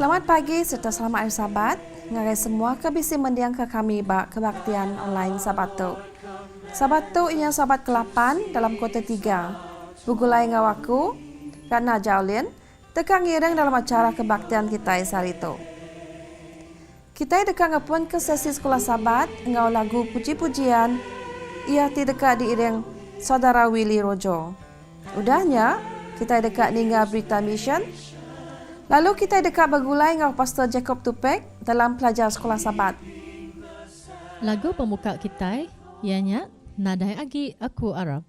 Selamat pagi serta selamat hari Sabat. Ngagai semua ke bisi mendiang ke kami bak kebaktian online Sabato. Sabato inya Sabat ke-8 dalam kota 3. Bugulai ngawaku, Ratna Jaulin, tekang ireng dalam acara kebaktian kita hari itu. Kita dekat ngapun ke sesi sekolah Sabat ngau lagu puji-pujian. Ia dekat diiring Saudara Willy Rojo. Udahnya, kita dekat ninggal berita mission. Lalu kita dekat bergulai dengan Pastor Jacob Tupek dalam pelajar sekolah Sabat. Lagu pemuka kita ianya Nadai Agi Aku Arab.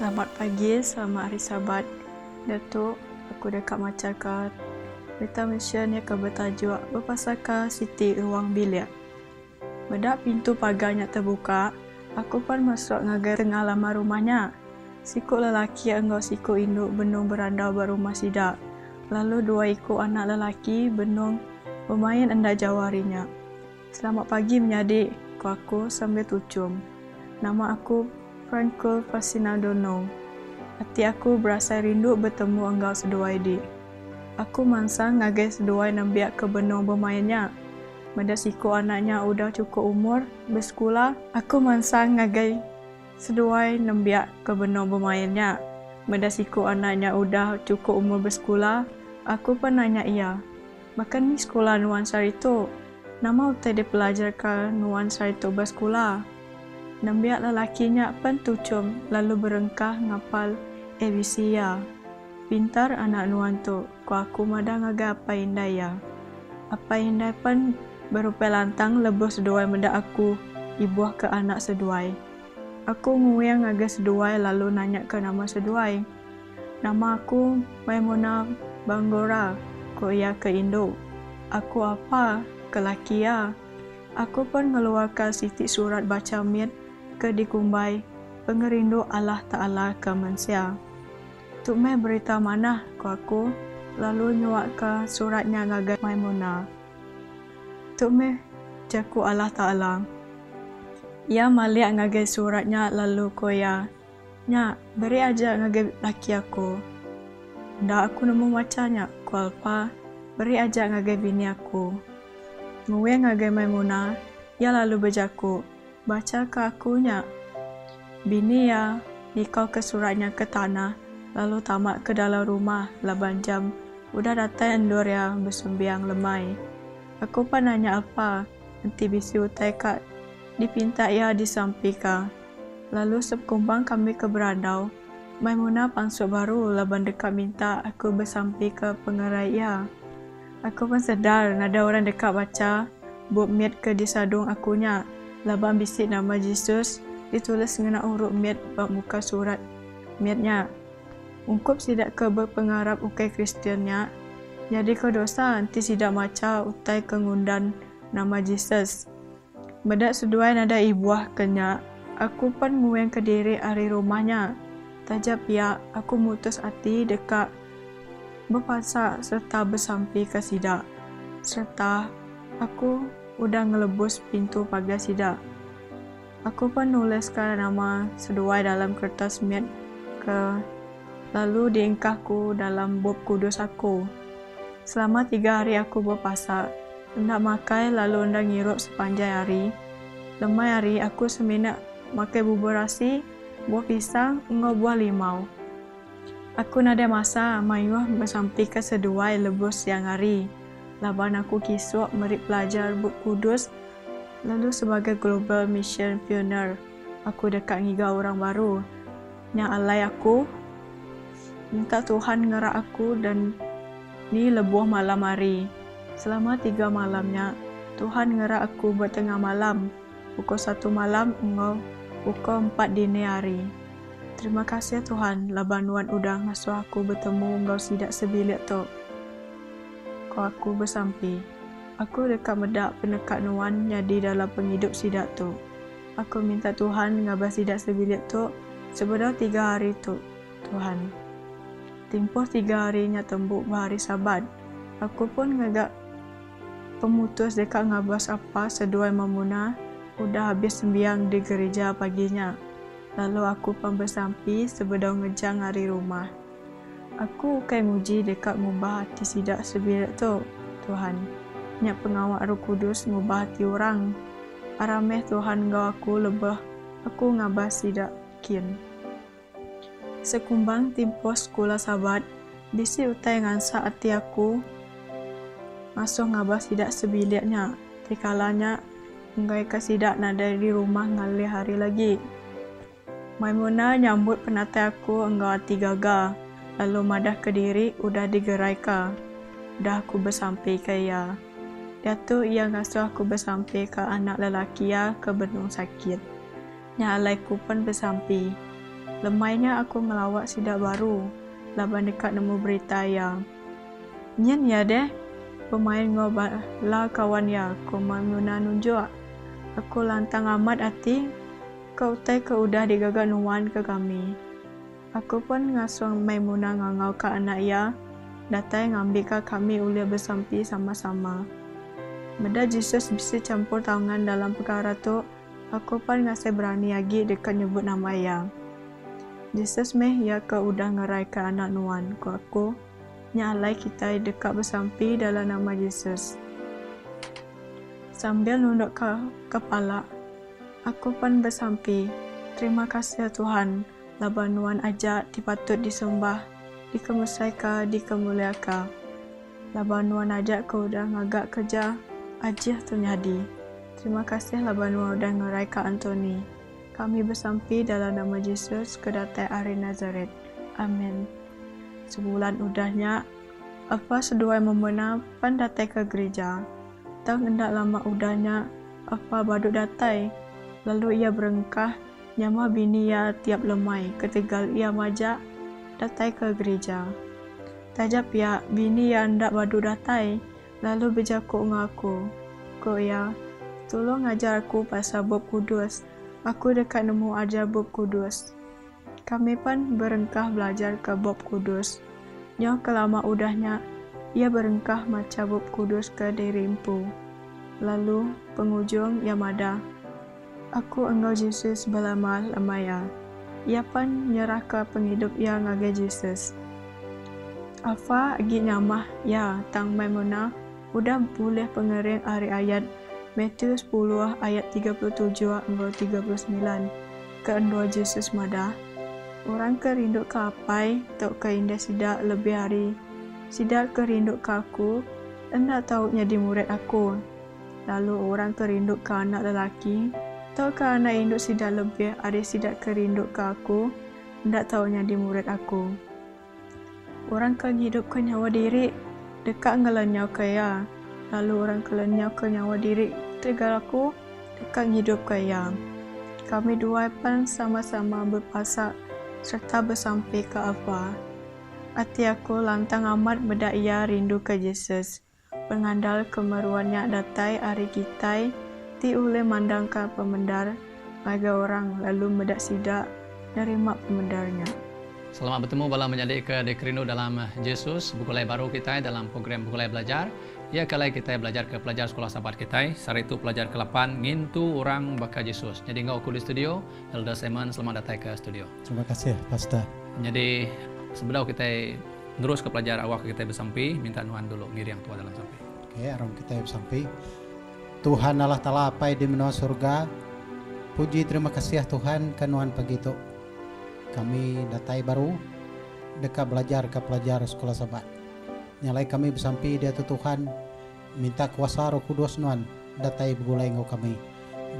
Selamat pagi, selamat hari Sabat. Datuk, aku dekat masyarakat. Berita mission yang bertajuk Berpasaka Siti Ruang Bilik. Bedak pintu pagarnya terbuka, aku pun masuk ngagai tengah lama rumahnya. Siku lelaki enggau siku induk benung berandau berumah sidak. Lalu dua ikut anak lelaki benung bermain enda jawarinya. Selamat pagi menyadik, aku sambil tucum. Nama aku Franco Fasinadono. Hati aku berasa rindu bertemu engkau seduai di. Aku mansang ngagai seduai nambiak ke benung bermainnya. Mada siku anaknya udah cukup umur bersekolah, aku mansang ngagai seduai nambiak ke benung bermainnya. Mada siku anaknya udah cukup umur bersekolah, aku pun nanya ia. Makan ni sekolah Nuan Sarito. Nama utai dia pelajar ke Nuan Sarito bersekolah. Nambiak lelakinya pun tucum lalu berengkah ngapal ABC ya. Pintar anak nuan tu, ku aku mada ngaga apa indai ya. Apa indai pun berupa lantang lebuh seduai menda aku ibuah ke anak seduai. Aku nguyang ngaga seduai lalu nanya ke nama seduai. Nama aku Maimunah Banggora, ko ia ke Indo. Aku apa? Kelaki ya. Aku pun ngeluarkan sitik surat baca mit ke dikumbai pengerindu Allah Ta'ala ke manusia. Tuk meh berita mana ku aku, lalu nyuak ke suratnya ngagai Maimunah. Tuk meh jaku Allah Ta'ala. Ia maliak ngagai suratnya lalu koya. Nya, beri aja ngagai laki aku. Ndak aku nemu macanya, ku alpa, beri aja ngagai bini aku. Nguwe ngagai Maimunah, ia lalu berjaku. Baca ke akunya. Bini ya, dikau ke suratnya ke tanah, lalu tamat ke dalam rumah 8 jam. Udah datang endor ya bersembiang lemai. Aku pun nanya apa, nanti bisi utai kak. Dipinta ia disampika. Lalu sekumbang kami ke beradau. Maimunah pansuk baru laban dekat minta aku bersampi ke pengerai ia. Aku pun sedar ada orang dekat baca buat miat ke disadung akunya. Laban bisik nama Yesus ditulis ngena huruf miat bak muka surat miatnya. Ungkup sidak ke berpengarap ukai Kristiannya. Jadi ke dosa nanti sidak maca utai kengundan nama Yesus. Bedak seduai nada ibuah kenya. Aku pun ngueng ke diri hari rumahnya. Tajap ya aku mutus hati dekat berpasak serta bersampi ke sidak. Serta aku udah ngelebus pintu pagar sidak. Aku pun nuliskan nama seduai dalam kertas miat ke lalu diingkahku dalam bob kudus aku. Selama 3 hari aku berpasak. Hendak makai lalu hendak ngirup sepanjang hari. Lemai hari aku seminat makai bubur rasi, buah pisang, engau buah limau. Aku nada masa mayuh bersampi ke seduai lebus siang hari. Laban aku kisuk merik pelajar buk kudus. Lalu sebagai Global Mission Pioneer, aku dekat ngiga orang baru. Yang alai aku, minta Tuhan ngerak aku dan ni lebuh malam hari. Selama 3 malamnya, Tuhan ngerak aku bertengah malam. Pukul 1 malam, engau pukul 4 dini hari. Terima kasih Tuhan, labanuan udah ngasuh aku bertemu engau sidak sebilik tu. Kau aku bersampi. Aku dekat medak penekat nuan jadi dalam penghidup sidak tu. Aku minta Tuhan ngabah sidak sebilik tu sebelum 3 hari tu, Tuhan. Tempoh 3 harinya tembuk bahari Sabat. Aku pun ngagak pemutus dekat ngabas apa seduai Mamunah udah habis sembiang di gereja paginya. Lalu aku pun bersampi sebelum ngejang hari rumah. Aku kai nguji dekat ngubah hati sidak sebilik tu, Tuhan. Nyak pengawak Roh Kudus ngubah hati orang. Arameh Tuhan ngau aku lebah, aku ngabas sidak kin. Sekumbang tempoh sekolah Sabat, bisi utai ngansa hati aku ngasuh ngabas sidak sebiliknya. Tikalanya enggai ke sidak nada di rumah ngalih hari lagi. Maimunah nyambut penatai aku engau hati gagal. Lalu madah ke diri udah digerai ka. Dah aku bersampai ke ia. Datu ia ngasuh aku bersampai ke anak lelaki ia ke benung sakit. Nyalaiku pun bersampai. Lemainya aku ngelawak sidak baru. Laban dekat nemu berita ia. Nyen ya deh. Pemain ngobala kawan ya. Ku Maimunah nunjuk. Aku lantang amat hati. Kau utai ke udah digagak nuan ke kami. Aku pun ngasuh Maimunah ngangau ke anak ia. Datai ngambil ke kami ulia bersampi sama-sama. Beda Yesus bisa campur tangan dalam perkara tu, aku pun ngasih berani lagi dekat nyebut nama ia. Yesus meh ya ke udah ngerai ke anak nuan ku aku. Nyalai kita dekat bersampi dalam nama Yesus. Sambil nunduk ke kepala, aku pun bersampi. Terima kasih Tuhan. Laban nuan ajak dipatut disembah, dikemusaika, dikemuliaka. Laban nuan ajak ke udah ngagak kerja. Ajih tu nyadi. Terima kasih laban nuan udah ngerai ke Antoni. Kami bersampi dalam nama Yesus kedatai hari Nazaret. Amin. Sebulan udahnya, apa seduai memena pan datai ke gereja. Tak hendak lama udahnya, apa badut datai. Lalu ia berengkah, nyama bini ia tiap lemai. Ketegal ia majak, datai ke gereja. Tajap ya, bini ia hendak badut datai. Lalu berjakuk ngaku. Ko ya, tolong ajar aku pasal bab kudus. Aku dekat nemu ajar bab kudus. Kami pun berengkah belajar ke bab kudus. Nyo kelama udahnya, ia berengkah maca bab kudus ke diri empu. Lalu penghujung ia mada. Aku engau Yesus belamal amaya. Ia pun nyerah ke penghidup ia ngagai Yesus. Apa agi nyamah ya tang Maimunah udah boleh pengering hari ayat Matius 10 ayat 37 hingga 39 ke endua Yesus mada. Orang ke rindu ke apai, tok ke indah sidak lebih hari. Sidak ke rindu ke aku, hendak tahu jadi murid aku. Lalu orang ke rindu ke anak lelaki, tok ke anak induk sidak lebih hari sidak ke rindu ke aku, hendak tahu jadi murid aku. Orang ke hidup ke nyawa diri, dekat ngelenyau ke ya. Lalu orang ke lenyau ke nyawa diri, tegal aku, dekat hidup ke ya. Kami dua pun sama-sama berpasak serta bersampai ke apa. Hati aku lantang amat bedak ia rindu ke Yesus. Pengandal kemeruannya datai hari kita, ti oleh mandang ke pemendar, bagi orang lalu medak sidak dari mak pemendarnya. Selamat bertemu bala menjadi ke Dekrindu dalam Yesus, buku lay baru kita dalam program buku lay belajar. Ya kali kita belajar ke pelajar sekolah sahabat kita, hari itu pelajar ke-8 ngintu orang baka Yesus. Jadi ngau aku di studio, Elder Simon selamat datang ke studio. Terima kasih, Pastor. Jadi sebelum kita terus ke pelajar awak kita bersampai, minta Tuhan dulu ngiri yang tua dalam sampai. Oke, orang kita bersampai. Tuhan Allah Ta'ala apa di menua surga. Puji terima kasih ya Tuhan kanuan pagi itu. Kami datai baru dekat belajar ke pelajar sekolah sahabat. Nyalai kami bersampai dia tu Tuhan, minta kuasa Roh Kudus nuan datai begulai engkau kami.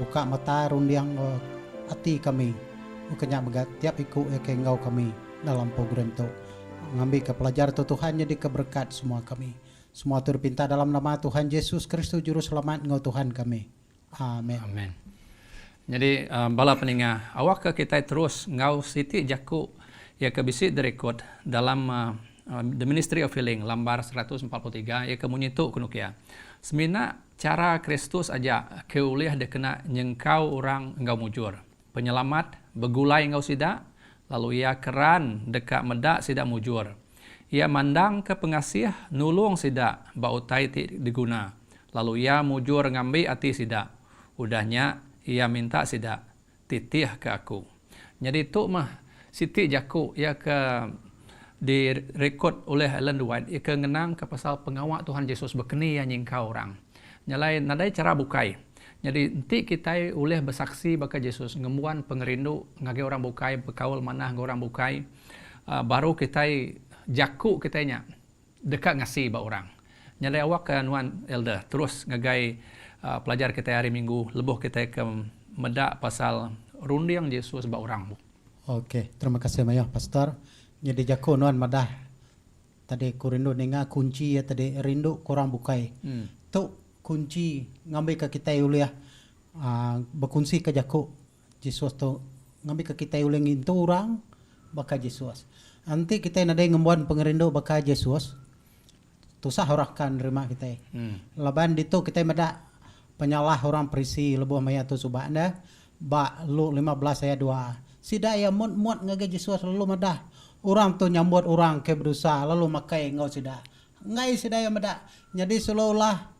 Buka mata rundiang hati kami. Bukannya begat tiap ikut ke engkau kami dalam program itu. Ngambil ke pelajar tu Tuhan jadi keberkat semua kami. Semua itu dipinta dalam nama Tuhan Yesus Kristus Juru Selamat engkau Tuhan kami. Amin. Amin. Jadi bala peningah awak ke kita terus ngau siti jaku ya ke bisi direkod dalam The Ministry of Healing lambar 143 ya kemunyi tu kunukia. Semina cara Kristus aja keuliah de kena nyengkau orang engkau mujur. Penyelamat begulai engkau sida lalu ia keran dekat medak sida mujur. Ia mandang ke pengasih nulung sida bautai ti diguna. Lalu ia mujur ngambil ati sida. Udahnya ia minta sida titih ke aku. Jadi tu mah siti jaku ia ke direkod oleh Ellen White ia ke ngenang ke pasal pengawak Tuhan Yesus berkeni yang nyingkau orang. Nyalai nadai cara bukai. Jadi nanti kita oleh bersaksi baka Yesus ngemuan pengerindu ngage orang bukai berkaul manah orang bukai baru kita jaku kitanya dekat ngasih ba orang. Nyalai awak ke nuan elder terus ngagai pelajar kita hari Minggu lebuh kita ke medak pasal rundiang Yesus ba orang. Oke, terima kasih banyak Pastor. Jadi jago nuan madah. Tadi ku rindu ninga kunci ya tadi rindu korang bukai. Tu kunci ngambil ke kita uliah berkunci ke jago Yesus tu ngambil ke kita uliah ngintu orang baka Yesus. Nanti kita nadai ngembuan pengerindu baka Yesus. Tu sah orakan terima kita. Laban ditu kita madah penyalah orang perisi lebuh maya tu subah anda ba lu 15 ayat 2. Sida ya mut ngage Yesus lalu madah orang tu nyambut orang ke berusaha lalu makai ngau sida. Ngai sida ya madah. Jadi seolah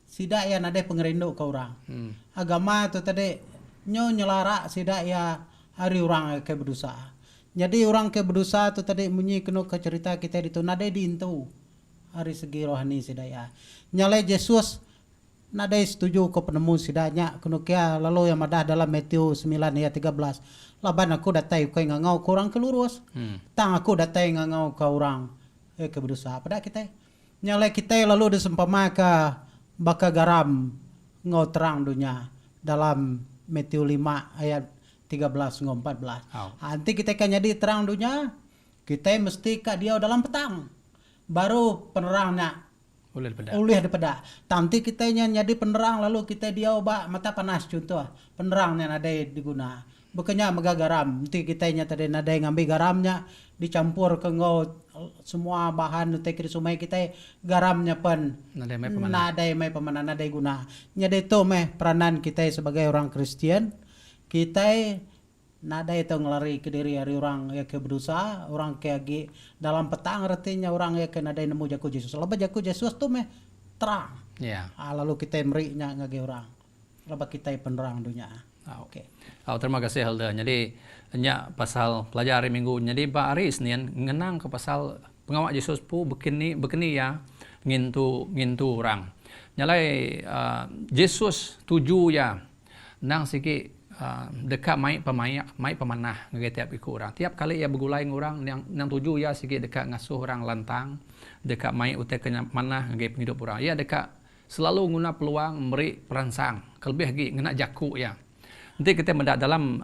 sida ya nadai pengerindu ke orang. Agama tu tadi nyo nyelara sida ya hari orang ke berusaha. Jadi orang ke berusaha tu tadi munyi kena ke cerita kita itu nadai diintu hari segi rohani sida ya. Nyalai Yesus nadai setuju ke penemu sidanya kena kia lalu yang madah dalam Matius 9 ayat 13. Laban aku datai kau ngangau ke orang kelurus. Tang aku datai ngangau ke orang ke berusaha. Pada kita nyalai kita lalu disempama ke baka garam ngau terang dunia dalam Matius 5 ayat 13 ngau 14. Nanti kita kan jadi terang dunia kita mesti ke dia dalam petang. Baru penerangnya ulih daripada. Tanti kita jadi penerang lalu kita dia obat mata panas contoh. Penerangnya nadai diguna. Bukannya megagaram. Nanti kita tadi nadai ngambil garamnya dicampur ke ngau semua bahan utai kiri sumai kita garamnya pun nadai mai pemana nadai guna. Jadi itu meh peranan kita sebagai orang Kristen. Kita nadai itu ngelari ke diri hari orang ya ke berusaha, orang ke agi dalam petang artinya orang ya ke nadai nemu jaku Yesus. Lepas jaku Yesus tu meh terang. Lalu kita merinya ngagi orang. Lepas kita penerang dunia. Oke. Terima kasih Helda. Jadi nya pasal pelajar hari Minggu. Jadi ba hari Senin ngenang ke pasal pengawak Yesus pu bekeni ya ngintu orang. Nyalai Yesus tuju ya nang siki dekat mai pemanah ngagai tiap ikut orang. Tiap kali ia bergulai dengan orang yang tuju ia sikit dekat ngasuh orang lantang, dekat mai utai ke manah ngagai penghidup orang. Ia dekat selalu guna peluang memberi perangsang, kelebih lagi ngena jaku ya. Nanti kita mendak dalam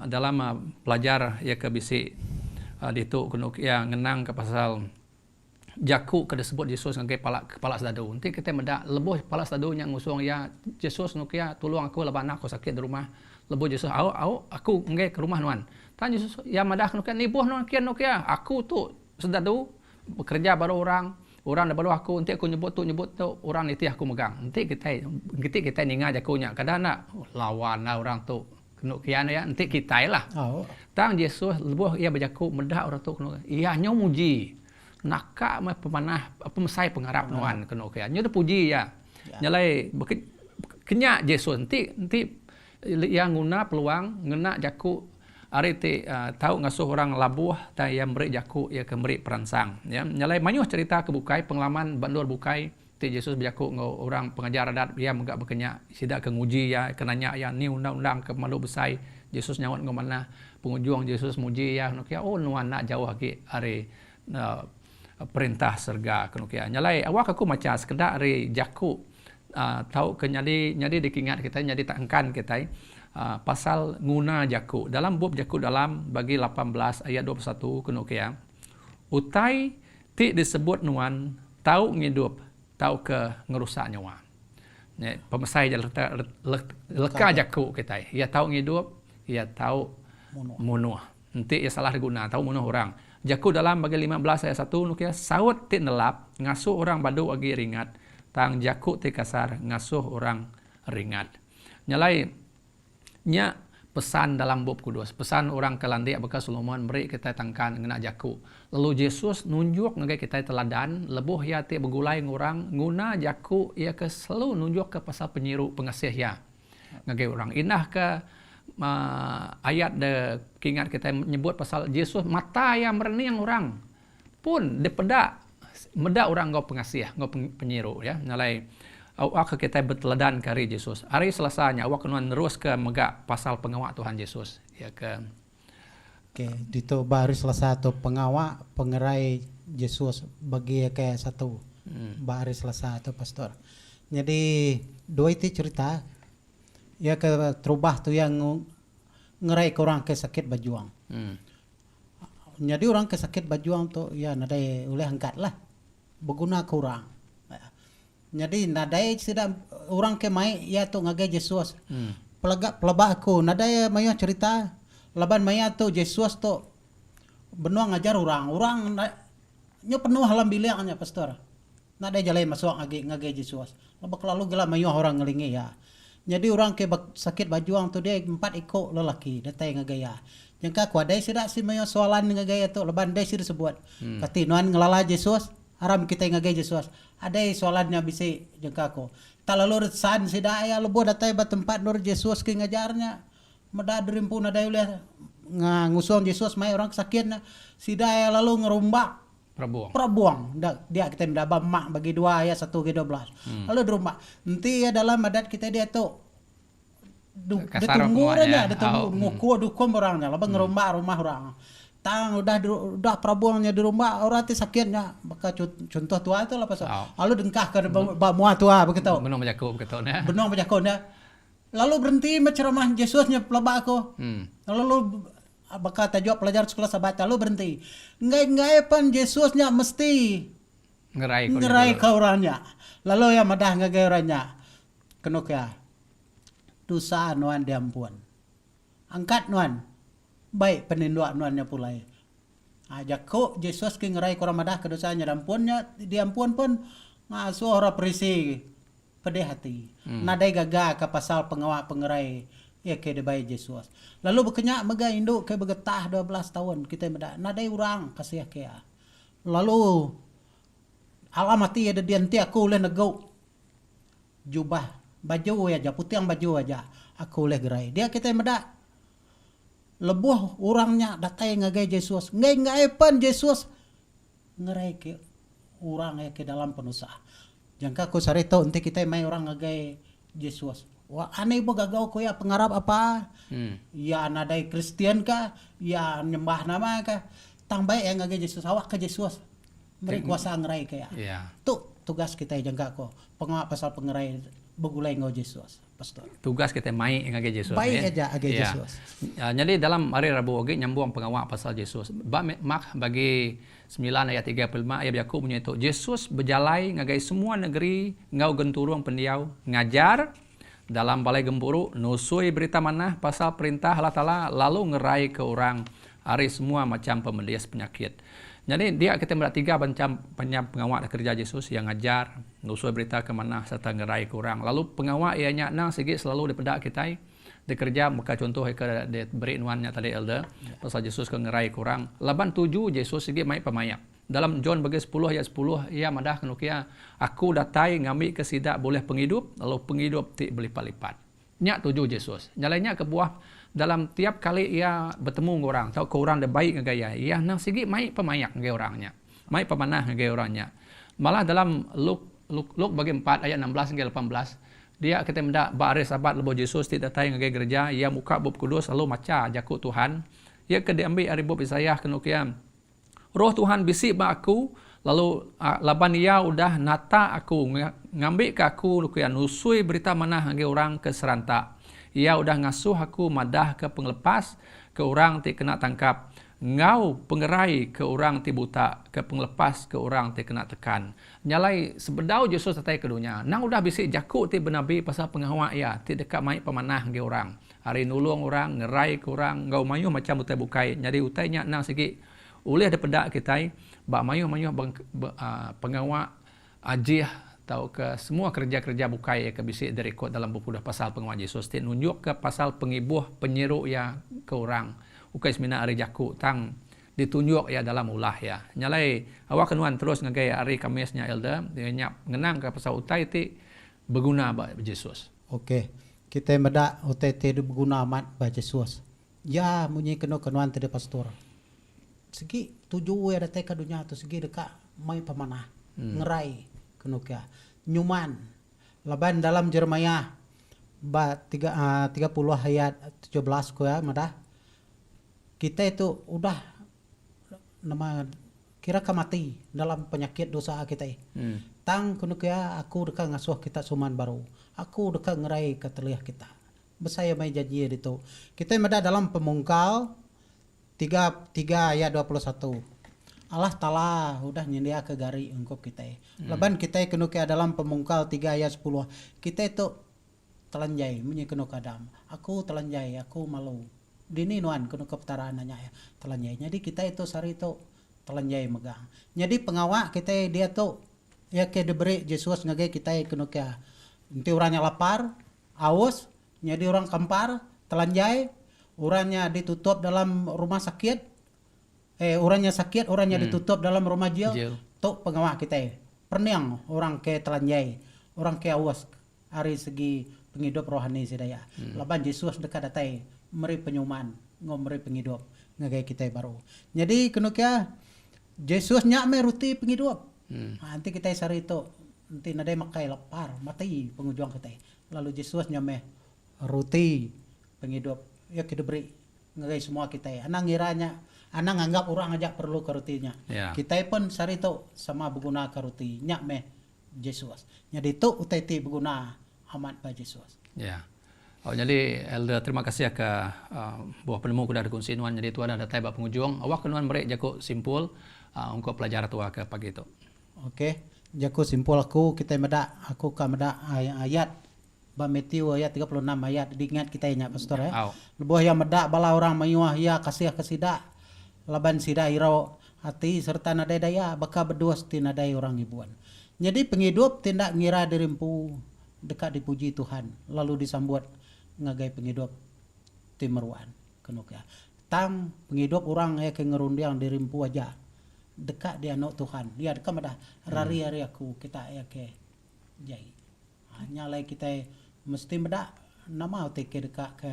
pelajar ya ke bisi ditu kena ya ngenang ke pasal jaku ke disebut Yesus ngagai kepala sedadu. Nanti kita mendak lebuh kepala sedadu yang ngusung ya Yesus nuk ya tolong aku lepas anak aku sakit di rumah. Lebuh Yesus aku ngagai ke rumah nuan. Tan Yesus ya madah nuk ya nibuh nuan kian nuk ya. Aku tu sedadu bekerja baru orang baru aku nanti aku nyebut tu orang niti aku megang. Nanti kita ninga jakunya kadang nak lawan lah orang tu kena kian ya nanti kita lah. Tang Yesus lebuh ia berjaku medah orang tu kena ia nyo muji nakak pemanah pemesai pengharap nuan kena kian nyo puji ya. Nyalai kenyak Yesus nanti yang guna peluang ngena jaku hari ti tahu ngasuh orang labuh ta yang beri jaku ia kemberi perangsang ya. Nyalai manyuh cerita kebukai pengalaman bandur bukai ti Yesus berjaku ngau orang pengajar adat ia megak berkenyak sidak ke nguji ya kenanya ya ni undang-undang ke malu besai Yesus nyawat ngau mana pengunjung Yesus muji ya nukia nuan nak jauh lagi hari perintah serga kenukia. Nyalai awak aku macam sekedar hari jaku tahu ke nyadi dikingat kita nyadi tak engkan kita pasal guna jaku dalam bab jaku dalam bagi 18 ayat 21 kenukia. Utai ti disebut nuan tahu ngidup tahu ke ngerusak nyawa. Pemesai leka jaku kita. Ia tahu ngidup, ia tahu munuh. Nanti ia salah diguna, tahu munuh orang. Jaku dalam bagi 15 ayat 1 nukia saut ti nelap ngasuh orang badu agi ringat. Tang jaku ti kasar ngasuh orang ringat. Nyalai nya pesan dalam bab kudus, pesan orang kelandik bekas Solomon beri kita tangkan ngena jaku. Lalu Yesus nunjuk ngagai kita teladan lebuh ya ti bergulai ngurang guna jaku ia ke selalu nunjuk ke pasal penyiru pengasih ya. Ngagai orang inah ke ayat de kingat kita menyebut pasal Yesus mata yang mereniang orang pun dipeda meda orang ngau pengasih ngau penyiru ya. Nyalai awak kita berteladan kari Yesus. Hari Selasanya awak kena terus ke megak pasal pengawak Tuhan Yesus. Ya ke. Oke, dito baru Selasa tu pengawak pengerai Yesus bagi kayak satu. Baru Selasa tu pastor. Jadi dua itu cerita ya ke terubah tu yang ngerai ke orang ke sakit bajuang. Jadi orang ke sakit bajuang tu ya nadai oleh angkat lah. Berguna ke orang. Jadi nadai sudah orang ke mai ya tu ngagai Yesus. Pelabak aku nadai maya cerita laban maya tu Yesus tu benua ngajar orang nyo penuh halam bilangnya pastor. Nadai jalai masuk ngagai Yesus. Labak lalu gila maya orang ngelingi ya. Jadi orang ke sakit bajuang tu dia 4 ikut lelaki datai ngagai ya. Jangka ku adai sudah si maya soalan ngagai tu laban dai sudah sebut. Kati nuan ngelala Yesus haram kita ngagai Yesus. Ada soalannya bisa jengka ko. Talalur san sida ya lebo datai ba tempat nur Yesus ke ngajarnya. Meda derimpun ada oleh nguson Yesus mai orang sakitnya. Sida ya lalu ngerumbak prabuang. Dia kita mendaba mak bagi 2 ayat 1 ke 12. Lalu derumbak. Nanti ya dalam adat kita dia tu ditunggu aja, ditunggu nguku dukum orangnya, lalu ngerumbak rumah orang. Tang udah prabuangnya di rumah orang ti sakitnya maka contoh tua itu lah pasal lalu dengkah ke mua tua begitu benong berjaku begitu nah benong berjaku nah lalu berhenti menceramah Yesusnya pelabak aku lalu bakal tajawab pelajar sekolah sahabat lalu berhenti ngai pan Yesusnya mesti ngerai ke orangnya lalu yang madah ngai orangnya kenok ya dosa nuan diampun angkat nuan baik penindua nuannya pulai. Ajak kok Yesus ke ngerai korang madah kedosanya dampunnya diampun pun ngasuh orang perisi pedih hati. Nadai gagah ke pasal pengawak pengerai ya ke debai Yesus. Lalu berkenyak mega induk ke begetah 12 tahun kita medak nadai orang kasih ke. Lalu alamati ada dianti aku oleh negau jubah baju aja putih yang baju aja aku oleh gerai. Dia kita medak lebuh orangnya datai ngagai Yesus. Ngai pan Yesus ngerai ke orang ke dalam penusah. Jangka ku sarito nanti kita mai orang ngagai Yesus. Wah, aneh begagau ko ya pengarap apa? Ya nadai Kristen kah? Ya nyembah nama kah? Tang baik yang ngage Yesus awak ke Yesus. Meri kuasa ngerai kaya. Ya. Tu tugas kita jangka ko. Pengawak pasal pengerai begulai ngau Yesus, pastor. Tugas kita mai ngage Yesus. Baik aja age Ya. Yesus. Jadi dalam hari Rabu oge nyambung pengawak pasal Yesus. Mak bagi 9 ayat 35 ayat Yakub punya itu. Yesus berjalai ngagai semua negeri ngau genturung pendiau ngajar dalam balai gempuru nusui berita manah pasal perintah Allah Ta'ala lalu ngerai ke orang hari semua macam pemedias penyakit. Jadi dia kita melihat 3 macam pengawak kerja Yesus yang ngajar, nusui berita ke mana serta ngerai ke orang. Lalu pengawak ianya nang sigi selalu dipedak kita dikerja muka contoh ke beri nuannya tadi elder pasal Yesus ke ngerai ke orang. Laban 7 Yesus sigi mai pemayak. Dalam John bagi 10 ayat 10 ia madah kenukia aku datai ngambil ke sidak boleh penghidup lalu penghidup ti berlipat-lipat. Nyak 7 Yesus. Nyalainya ke buah dalam tiap kali ia bertemu orang tahu ke orang dia baik ngagaya ia nang sigi mai pemayak ngagaya orangnya. Mai pemanah ngagaya orangnya. Malah dalam Luk bagi 4 ayat 16 hingga 18 dia kita mendak baris sabat lebo Yesus ti datai ngagaya gereja ia muka bab kudus lalu maca jakut Tuhan. Ia ke diambil ari bab Yesaya kenukia Roh Tuhan bisik ba aku, lalu laban ia udah nata aku, ngambil ke aku, nukia nusui berita mana hangge orang ke serantak. Ia udah ngasuh aku madah ke penglepas, ke orang ti kena tangkap. Ngau pengerai ke orang ti buta, ke penglepas ke orang ti kena tekan. Nyalai sebedau Yesus tatai ke dunia. Nang udah bisik jakuk ti benabi pasal pengawak ia, ti dekat mai pemanah hangge orang. Hari nulung orang, ngerai ke orang, ngau mayuh macam utai bukai. Jadi utainya nang segi oleh ada pedak kita bak mayuh pengawak ajih tahu ke semua kerja-kerja bukai ke bisik dari kod dalam buku dah pasal pengawak Yesus ti nunjuk ke pasal pengibuh penyeru ya ke orang ukai semina hari jaku tang ditunjuk ya dalam ulah ya nyalai awak kenuan terus ngagai hari Kamisnya elder dia nyap ngenang ke pasal utai ti berguna bak Yesus. Okey. Kita medak utai ti berguna amat bak Yesus. Ya munyi kenuan tadi pastor. Segi tujuh ada teka dunia tu segi dekat mai pemanah ngerai kenukia nyuman laban dalam Jeremia ba 30 ayat 17 ko ya madah kita itu udah nama kira mati dalam penyakit dosa kita tang kenukia aku dekat ngasuh kita suman baru aku dekat ngerai ke telia kita besaya mai janji itu kita madah dalam pemungkal 3 ayat 21. Allah Ta'ala udah nyendia ke gari engkau kita. Laban kita kena ke dalam pemungkal 3 ayat 10. Kita itu telanjai menye kena kadam. Aku telanjai, aku malu. Dini nuan kena kepetaraan nanya ya telanjai. Jadi kita itu sari itu telanjai megang. Jadi pengawak kita dia tuh ya ke diberi Yesus ngage kita kena ke. Nanti orangnya lapar, aus, jadi orang kempar, telanjai, orangnya ditutup dalam rumah sakit, orangnya sakit, orangnya ditutup dalam rumah jail. Tok pengawak kita, perniang orang ke telanjai, orang ke awas, hari segi penghidup rohani sedaya. Laban Yesus dekat datai, meri penyuman, ngomeri penghidup, ngagai kita baru. Jadi kena kia, Yesus nyak meruti penghidup. Nanti kita sari itu, nanti nadai makai lapar, mati pengujuang kita. Lalu Yesus nyame ruti penghidup. Ya kita beri ngagai semua kita ya. Anang ngiranya, anang anggap orang aja perlu karutinya. Ya. Kita pun sari itu sama berguna karuti nyak meh Yesus. Jadi itu utai berguna amat bagi Yesus. Ya. Oh, jadi elder terima kasih ya ke buah penemu kuda kunci nuan jadi tuan ada taiba pengunjung. Awak kenuan merek jago simpul untuk pelajar tua ke pagi itu. Okey, jago simpul aku kita meda aku ka meda ayat ba Matthew ayat 36 ayat diingat kita nya pastor ya. Lebuh yang meda bala orang mayuah ya kasih kesida laban sida iro hati serta nadai daya baka berduas ti nadai orang ibuan. Jadi penghidup tindak ngira dirimpu dekat dipuji Tuhan lalu disambut ngagai penghidup timeruan kenukia. Tang penghidup orang ya ke ngerundiang dirimpu aja dekat dia anak Tuhan. Dia dekat madah rari-rari aku kita ya ke jai. Nyalai kita mesti meda nama te ke dekat ke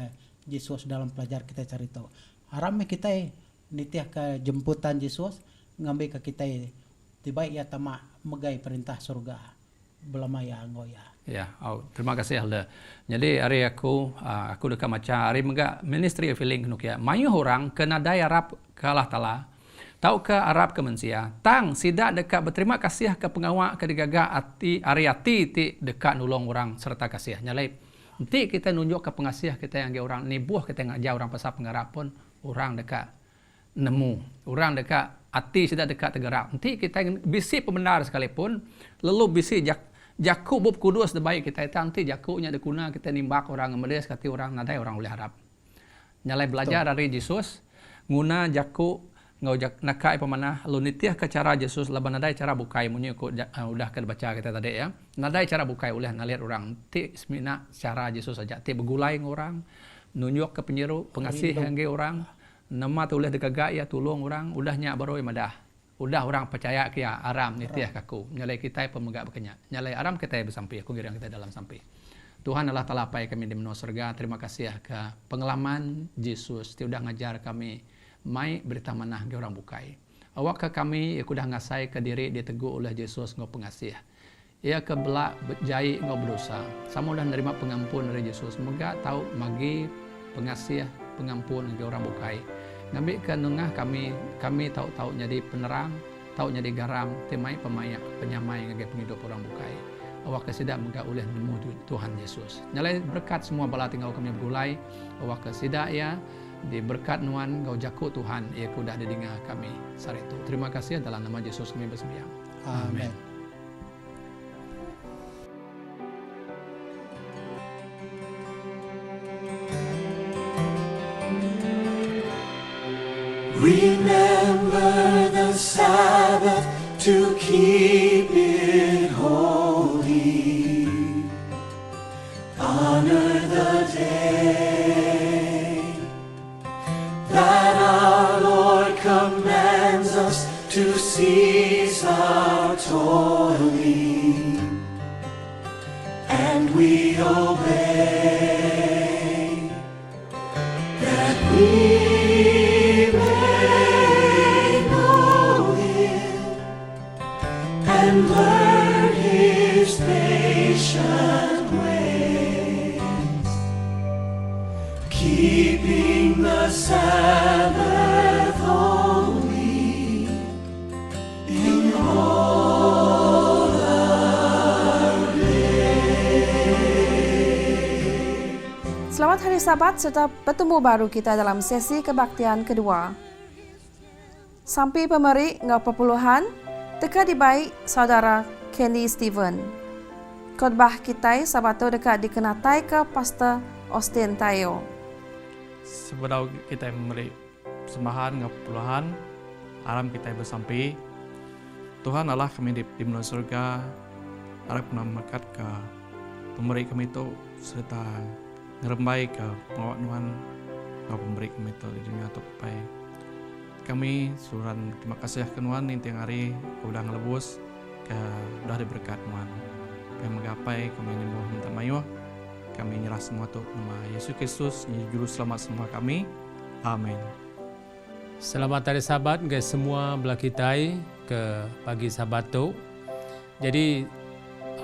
Yesus dalam pelajar kita cari tahu. Harame kita nitiah ke jemputan Yesus ngambil ke kita tiba ia tamak megai perintah surga. belamaya ngoya. Ya, terima kasih Alda. Jadi hari aku dekat macam hari mega Ministry of Healing nuk ya. Mayu orang kena daya Arab ke Allah Taala. Tahu ke Arab ke mensia. Tang sidak dekat berterima kasih ke pengawak ke digagak ati ti dekat nulung orang serta kasih. Nyalai. Nanti kita nunjuk ke pengasih kita yang orang ni buah kita ngajar orang pasal pengarap pun orang dekat nemu. Orang dekat ati sidak dekat tergerak. Nanti kita bisi pembenar sekalipun lalu bisi Jakuk bub kudus sebaik kita itu nanti jakuknya dikuna kita nimbak orang ngemedes kati orang nadai orang oleh harap. Nyalai belajar dari Yesus nguna jakuk ngau nakai pemanah lu nitiah ke cara Yesus laban nadai cara bukai munyi ku udah ke baca kita tadi ya. Nadai cara bukai oleh naliat orang ti semina cara Yesus saja ti begulai orang nunjuk ke penyeru pengasih hangge orang nama tu oleh dekagak ya tulung orang udahnya baru madah. Udah orang percaya kia aram nitiah kaku. Nyalai kita pemegak berkenyak. Nyalai aram kita bersampai. Aku kira kita dalam sampai. Tuhan Allah Ta'ala pai kami di menua surga. Terima kasih ke pengalaman Yesus. Dia udah ngajar kami. Mai berita manah ke orang bukai. Awak ke kami. Ia kudah ngasai ke diri. Dia teguh oleh Yesus ngau pengasih. Ia kebelak jai ngau berdosa. Sama udah nerima pengampun dari Yesus. Semoga tahu magi pengasih pengampun ke orang bukai. Ngambil ke nengah kami tahu jadi penerang, tahu jadi garam, temai pemayak, penyamai ngagai penghidup orang bukai. Awak kesidak mengga oleh nemu Tuhan Yesus. Nyalai berkat semua bala tinggal kami bergulai. Awak kesidak ya di berkat nuan ngau jakuk Tuhan ia kudah didengar kami saritu. Terima kasih dalam nama Yesus kami bersembahyang. Amin. Remember the Sabbath to keep it holy. Honor the day that our Lord commands us to cease our toiling, and we obey that we and learn His patient ways, keeping the Sabbath holy in all our days. Selamat Hari Sabat serta bertemu baru kita dalam sesi kebaktian kedua. Sampai pemeri ngau perpuluhan dekat dibaik saudara Kenny Steven. Khotbah kita Sabato dekat dikenatai ke Pastor Austin Tayo. Sebelum kita memberi persembahan dengan puluhan, alam kita bersampai. Tuhan Allah kami di menua surga, harap menamat ke pemberi kami itu serta ngerembai ke pengawak Tuhan pemberi kami itu di dunia tupai. Kami suran terima kasih ke Tuhan yang tiang hari udah ngelebus ke udah diberkat Tuhan. Kami menggapai kami nyembuh minta mayuh. Kami nyerah semua tu nama Yesus Kristus juru selamat semua kami. Amin. Selamat Hari Sabat ke semua belah kita ke pagi Sabat tu. Jadi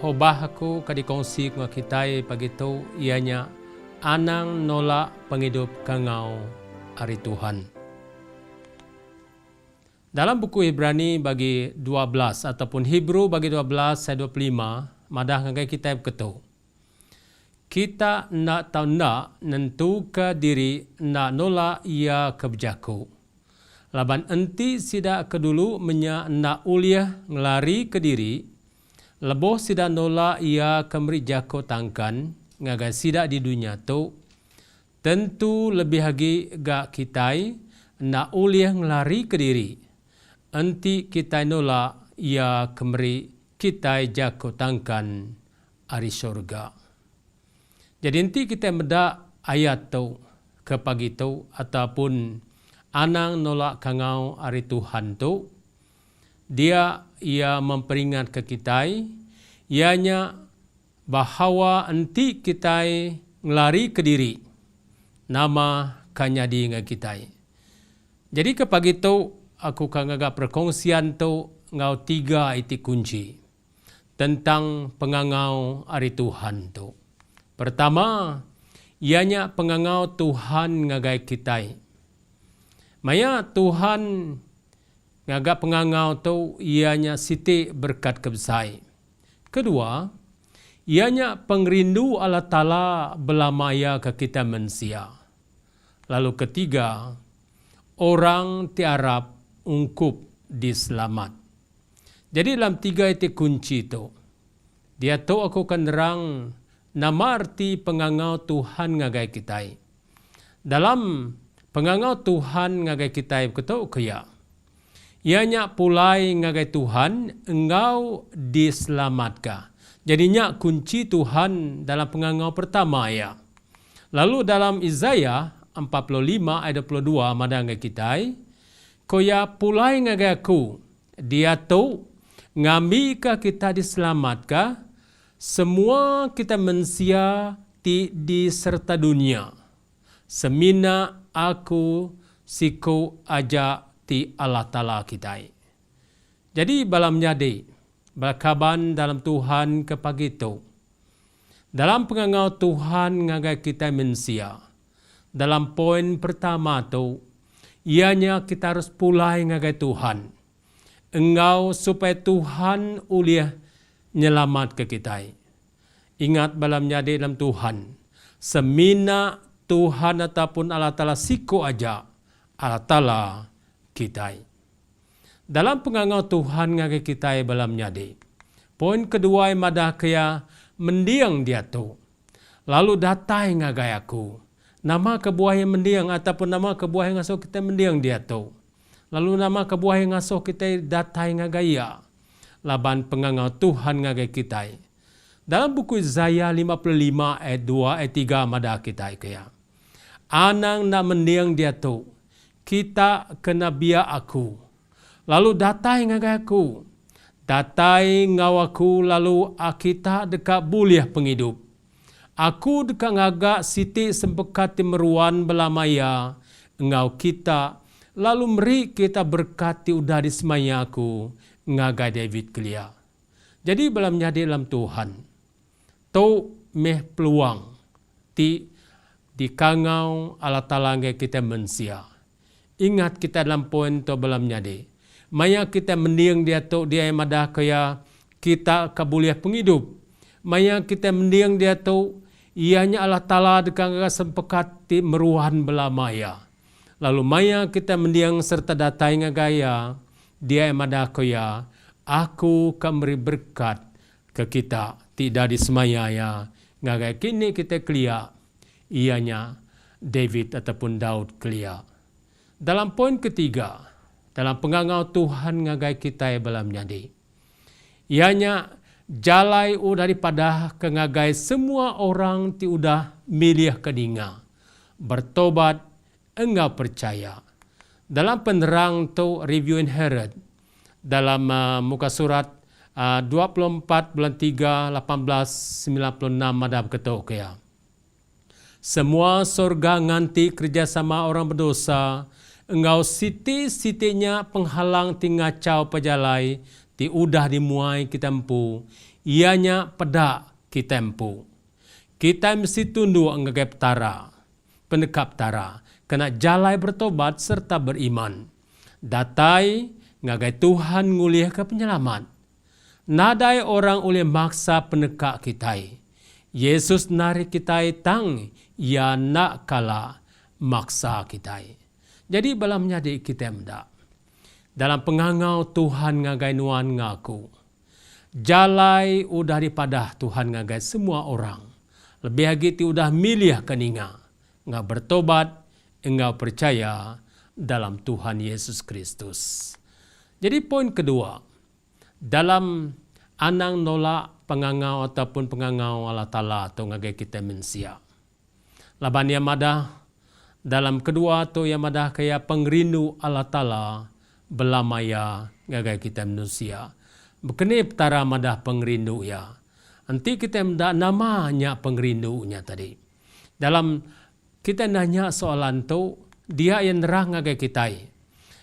hobah aku ke dikongsi dengan kita pagi tu ianya anang nolak penghidup kangau hari Tuhan. Dalam buku Ibrani bagi 12 ataupun Hebrew bagi 12 ayat 25, madah ngagai kita berkata, kita nak tahu nak nentu ke diri nak nolak ia keberjaku. Laban enti sidak kedulu menya nak uliah ngelari ke diri, leboh sidak nolak ia kemeri jako tangkan, ngagai sidak di dunia tu, tentu lebih lagi gak kitai nak uliah ngelari ke diri. Enti kita nolak ia kemeri kita jako tangkan ari surga. Jadi enti kita mendak ayat tu ke pagi tu ataupun anang nolak kangau ari Tuhan tu, dia ia memperingat ke kita ianya bahawa enti kita ngelari ke diri nama kanyadi dengan kita. Jadi ke pagi tu aku kangaga perkongsian tu ngau 3 iti kunci. tentang pengangau hari Tuhan tu. Pertama, ianya pengangau Tuhan ngagai kita. Maya Tuhan ngagai pengangau tu ianya siti berkat kebesai. Kedua, ianya pengrindu Allah Ta'ala belamaya ke kita manusia. Lalu ketiga, orang tiarap ungkup diselamat. Jadi dalam tiga itu kunci tu. Dia tahu aku akan nerang nama arti pengangau Tuhan ngagai kita. Dalam pengangau Tuhan ngagai kita ketau kaya. Ianya pulai ngagai Tuhan engkau diselamatkan. Jadinya kunci Tuhan dalam pengangau pertama ya. Lalu dalam Isaiah 45 ayat 22 madang kita, koya pulai ngagai aku, dia tahu ngamika kita diselamatkan, semua kita manusia di serta dunia. Semina aku siku aja ti Allah Ta'ala kita. Jadi balam nyadi, berkaban dalam Tuhan ke pagi itu. Dalam pengangau Tuhan ngagai kita manusia. Dalam poin pertama tu, ianya kita harus pulai ngagai Tuhan. Engkau supaya Tuhan uliah nyelamat ke kita. Ingat balam nyadi dalam Tuhan. Semina Tuhan ataupun Allah Ta'ala siku aja Allah Ta'ala kita. Dalam pengangau Tuhan ngagai kita balam nyadi. Poin kedua madah kaya mendiang dia tu. Lalu datai ngagai aku. Nama kebuah yang mendiang ataupun nama kebuah yang ngasuh kita mendiang dia tu. Lalu nama kebuah yang ngasuh kita datai ngagai ya. Laban pengangau Tuhan ngagai kita. Dalam buku Isaiah 55 ayat 2 ayat 3 madah kita kaya. Anang nak mendiang dia tu. Kita kena biar aku. Lalu datai ngagai aku. Datai ngawaku lalu kita dekat buliah penghidup. Aku dekat ngagak siti sempekati meruan belamaya. Engau kita. Lalu meri kita berkati udah di semaya aku. Ngagai David kelia. Jadi belam nyadi dalam Tuhan. Tau meh peluang. Di kangau Allah Ta'ala kita manusia. Ingat kita dalam poin tu belam nyadi. Maya kita mendiang dia tu dia yang madah kaya kita kabuliah penghidup. Maya kita mendiang dia tu ianya Allah Ta'ala dekat sempekati meruhan belamaya. Lalu maya kita mendiang serta datai ngagaya dia yang madah kaya aku akan beri berkat ke kita tidak disemaya ya. Ngagaya kini kita kelia ianya David ataupun Daud kelia. Dalam poin ketiga, dalam pengangau Tuhan ngagai kita yang belam nyadi. Ianya jalai daripada kengagai semua orang ti udah milih kedinga. Bertobat engkau percaya. Dalam penerang tu review inherit. Dalam muka surat 24 bulan 3 1896 madhab ketuk ya. Semua sorga nganti kerjasama orang berdosa. Engkau siti-sitinya penghalang ti ngacau pejalai, ti udah dimuai kita empu, ianya pedak kita empu. Kita mesti tunduk enggai petara, pendekap tara, kena jalai bertobat serta beriman. Datai ngagai Tuhan nguliah ke penyelamat. Nadai orang oleh maksa penekak kita. Yesus narik kita tang, ia nak kala maksa kita. Jadi balam nyadi kita mendak. Dalam pengangau Tuhan ngagai nuan ngaku. Jalai udah dipadah Tuhan ngagai semua orang. Lebih lagi ti udah milih keninga. Ngak bertobat, engkau percaya dalam Tuhan Yesus Kristus. Jadi poin kedua. Dalam anang nolak pengangau ataupun pengangau Allah Ta'ala atau ngagai kita mensia. Laban yang madah. Dalam kedua tu yang madah kaya pengrindu Allah Ta'ala belamaya ngagai kita manusia. Berkenip tara madah pengrindu ya. Nanti kita mendak namanya pengrindunya tadi. Dalam kita nanya soalan tu, dia yang nerang ngagai kita.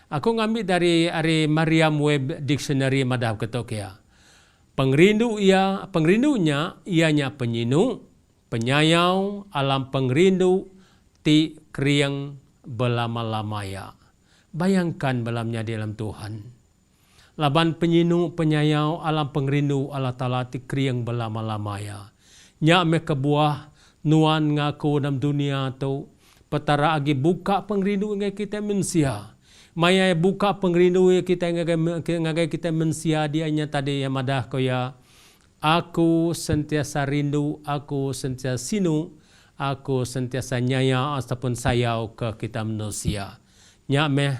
Aku ngambil dari Merriam Web Dictionary madah ketok ya. Pengrindunya ianya penyinu, penyayau, alam pengrindu, ti kriang belama-lamaya. Bayangkan balamnya di dalam Tuhan. Laban penyinu, penyayau, alam pengrindu Allah Ta'ala ti kriang belama-lamaya. Nya me kebuah nuan ngaku dalam dunia tu, petara agi buka pengrindu ngai kita mensia. Maya buka pengrindu kita ngai kita mensia dianya tadi yang madah koya. Aku sentiasa rindu, aku sentiasa sinu, aku sentiasa nyaya ataupun sayau ke kita manusia. Nya meh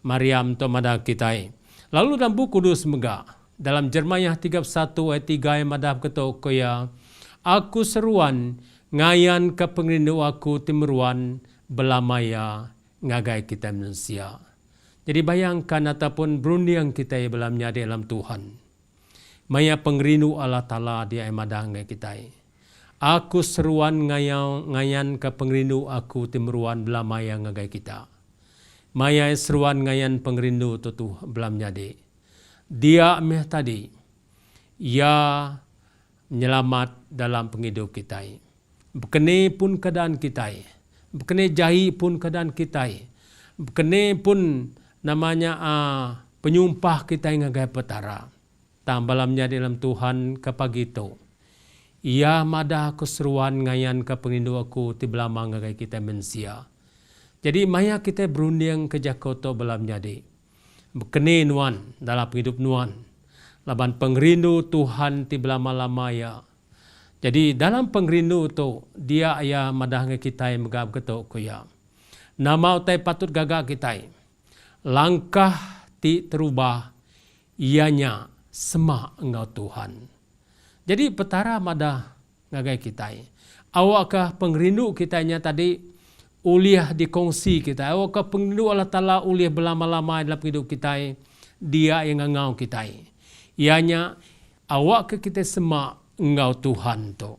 Maryam to madah kita. Lalu dalam buku Kudus mega dalam Jeremiah 31 ayat 3 yang madah ketok koya. Aku seruan ngayan ke pengrindu aku timeruan belamaya ngagai kita manusia. Jadi bayangkan ataupun berunding kita yang belamnya di dalam Tuhan. Maya pengrindu Allah Ta'ala dia yang madah ngai kita. Aku seruan ngayan ke pengrindu aku timeruan belamaya ngagai kita. Maya seruan ngayan pengrindu tu belamnya di. Dia meh tadi. Ya menyelamat dalam penghidup kita. Bekene pun keadaan kita. Bekene jahi pun keadaan kita. Bekene pun namanya penyumpah kita yang ngagai petara. Tambalamnya dalam Tuhan ke pagi itu. Ia madah keseruan ngayan ke penghidup aku ti belama ngagai kita mensia. Jadi maya kita berunding ke Jakoto belamnya di. Bekene nuan dalam hidup nuan. Laban pengrindu Tuhan ti belama-lamaya. Jadi dalam pengrindu tu dia ayah madah ngai kita megab ketok kuya. Nama utai patut gagak kita. Langkah ti terubah ianya sema engkau Tuhan. Jadi petara madah ngagai kita. Awakkah pengrindu kitanya tadi uliah dikongsi kita. Awakkah pengrindu Allah Ta'ala uliah belama-lama dalam hidup kita. Dia yang ngau kita. Ianya awak ke kita sema engkau Tuhan tu.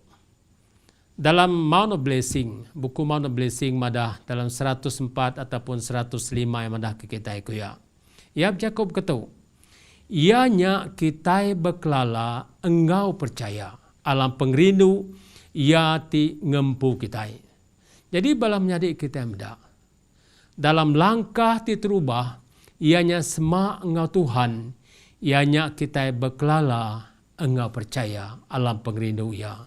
Dalam Mount of Blessing, buku Mount of Blessing madah dalam 104 ataupun 105 yang madah ke kita kuya. Ya Jakob ketu. Ianya kita berkelala engkau percaya. Alam pengrindu ia ti ngempu kita. Jadi balamnya di kita muda. Dalam langkah ti terubah ianya sema engkau Tuhan. Ianya kita berkelala engkau percaya alam pengrindu ia.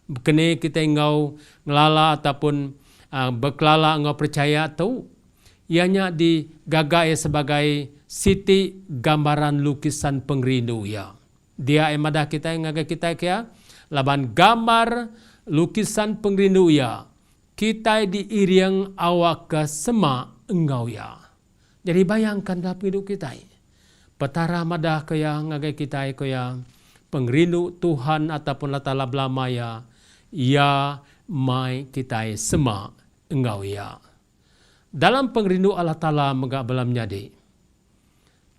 Kene kita engkau ngelala ataupun berkelala engkau percaya tu. Ianya digagai sebagai siti gambaran lukisan pengrindu ia. Dia emadah kita yang ngagai kita kaya. Laban gambar lukisan pengrindu ia. Kita diiring awak ke sema engkau ia. Jadi bayangkan dalam hidup kita. Petara madah kaya ngagai kita kaya pengrindu Tuhan ataupun latala belamaya ya mai kita sema engkau ya. Dalam pengrindu Allah Ta'ala megak belam nyadi.